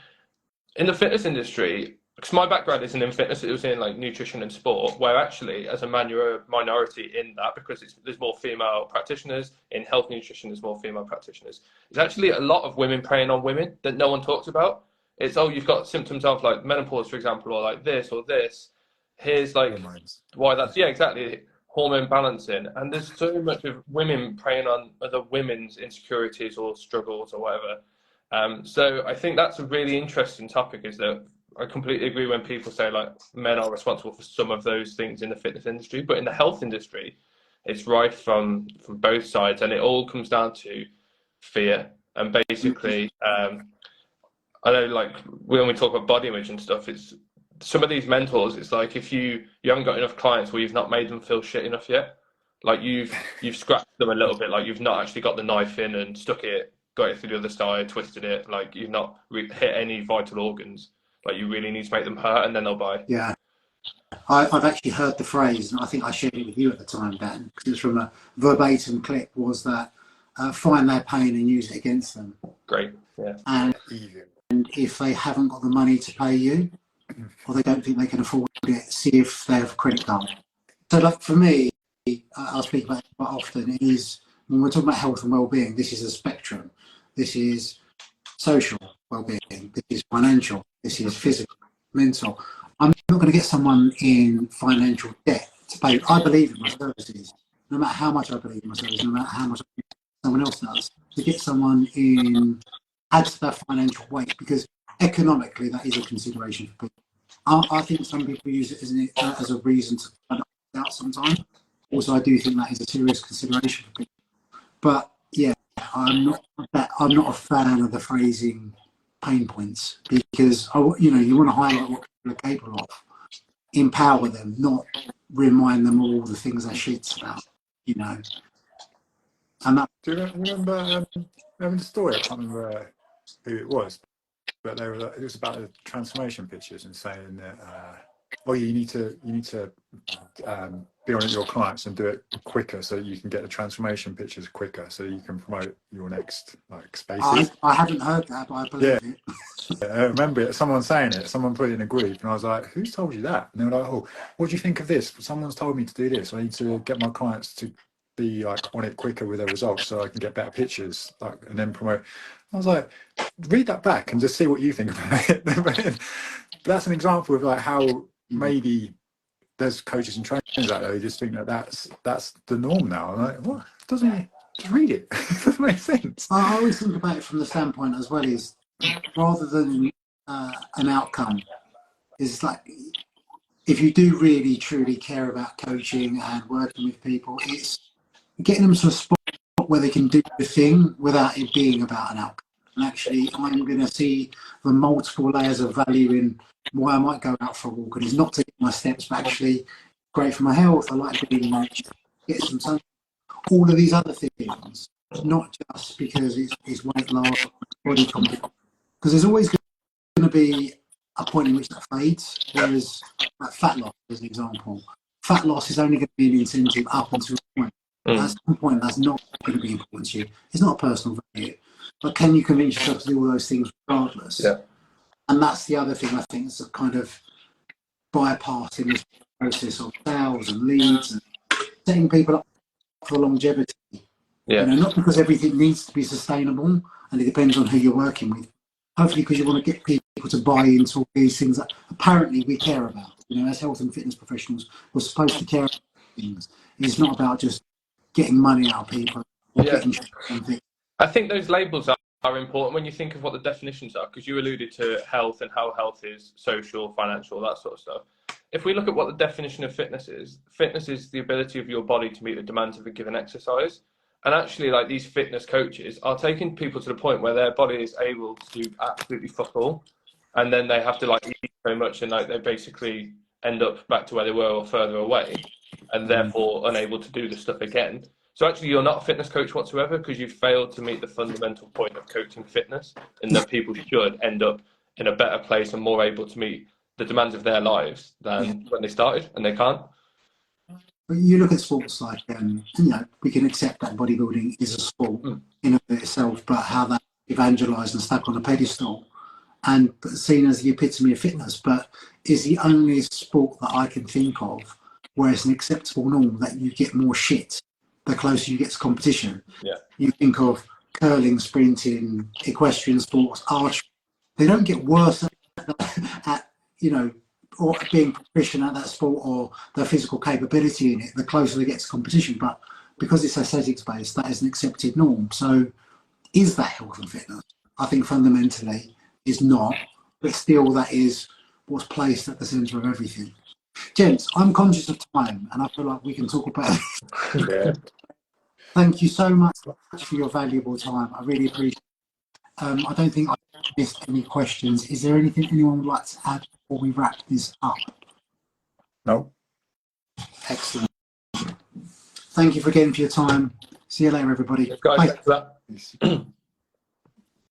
B: In the fitness industry, because my background isn't in fitness, it was in like nutrition and sport, where actually as a man you're a minority in that, because there's more female practitioners. In health nutrition there's more female practitioners. There's actually a lot of women preying on women that no one talks about. It's, oh, you've got symptoms of like menopause, for example, or like this or this. Here's like
C: Hormones.
B: why that's, yeah, exactly, hormone balancing. And there's so much of women preying on other women's insecurities or struggles or whatever. So I think that's a really interesting topic, is that I completely agree when people say like men are responsible for some of those things in the fitness industry, but in the health industry, it's rife from both sides, and it all comes down to fear. And basically, I know, like when we talk about body image and stuff, it's some of these mentors. It's like if you haven't got enough clients, or you've not made them feel shit enough yet. Like you've scratched them a little bit. Like you've not actually got the knife in and stuck it, got it through the other side, twisted it. Like you've not hit any vital organs. Like you really need to make them hurt, and then they'll buy.
A: Yeah. I've actually heard the phrase, and I think I shared it with you at the time, Dan, because it was from a verbatim clip, was that find their pain and use it against them.
B: Great, yeah.
A: And if they haven't got the money to pay you, or they don't think they can afford it, see if they have a credit card. So like for me, I'll speak about it quite often, it is, when we're talking about health and well-being, this is a spectrum. This is social well-being, this is financial, this is physical, mental. I'm not going to get someone in financial debt to pay. I believe in my services, no matter how much I believe in my services, no matter how much someone else does, to get someone in adds to their financial weight, because economically that is a consideration for people. I think some people use it as a reason to find out sometimes. Also, I do think that is a serious consideration for people. But yeah, I'm not a fan of the phrasing pain points, because you want to highlight what people are capable of, empower them, not remind them all the things they're shits about. And that.
C: Do you remember the story? I can't remember who it was, but it was about the transformation pictures and saying that oh, you need to be on your clients and do it quicker so you can get the transformation pictures quicker so you can promote your next like spaces.
A: I haven't heard that, but I believe it.
C: I remember someone saying it, someone put it in a group, and I was like, who's told you that? And they were like, oh, what do you think of this? Someone's told me to do this. I need to get my clients to be like on it quicker with their results so I can get better pictures, like, and then promote. I was like, read that back and just see what you think about it. But that's an example of like how maybe there's coaches and trainers out there who just think that that's the norm now. I'm like, what? Doesn't just read it? It doesn't make sense.
A: I always think about it from the standpoint as well is rather than an outcome, is like if you do really truly care about coaching and working with people, it's getting them to a spot where they can do the thing without it being about an outcome. And actually, I'm going to see the multiple layers of value in why I might go out for a walk. And it's not to get my steps, but actually great for my health. I like being in nature, get some sun. All of these other things, not just because it's weight loss, body composition. Because there's always going to be a point in which that fades. Whereas like fat loss, as an example, fat loss is only going to be an incentive up until a point. At some point, that's not going to be important to you. It's not a personal value. But can you convince yourself to do all those things regardless?
B: Yeah.
A: And that's the other thing I think is a kind of bypassing this process of sales and leads and setting people up for longevity.
B: Yeah.
A: You know, not because everything needs to be sustainable and it depends on who you're working with. Hopefully because you want to get people to buy into all these things that apparently we care about. You know, as health and fitness professionals, we're supposed to care about things. It's not about just getting money out of people or getting something.
B: I think those labels are important when you think of what the definitions are, because you alluded to health and how health is social, financial, that sort of stuff. If we look at what the definition of fitness is the ability of your body to meet the demands of a given exercise. And actually, like, these fitness coaches are taking people to the point where their body is able to do absolutely fuck all, and then they have to like eat so much, and like they basically end up back to where they were or further away, and therefore unable to do the stuff again. So actually, you're not a fitness coach whatsoever because you've failed to meet the fundamental point of coaching fitness, and that people should end up in a better place and more able to meet the demands of their lives than when they started, and they can't.
A: But you look at sports like, you know, we can accept that bodybuilding is a sport in and of itself, but how that evangelised and stuck on a pedestal and seen as the epitome of fitness, but is the only sport that I can think of where it's an acceptable norm that you get more shit the closer you get to competition.
B: Yeah.
A: You think of curling, sprinting, equestrian sports, archery. They don't get worse at you know, or being proficient at that sport or their physical capability in it, the closer they get to competition. But because it's aesthetics based, that is an accepted norm. So is that health and fitness? I think fundamentally is not, but still that is what's placed at the centre of everything. Gents, I'm conscious of time and I feel like we can talk about it.
C: Yeah.
A: Thank you so much for your valuable time. I really appreciate it. I don't think I missed any questions. Is there anything anyone would like to add before we wrap this up?
C: No.
A: Excellent. Thank you again for your time. See you later, everybody.
B: Guys,
A: Bye.
B: thanks for that.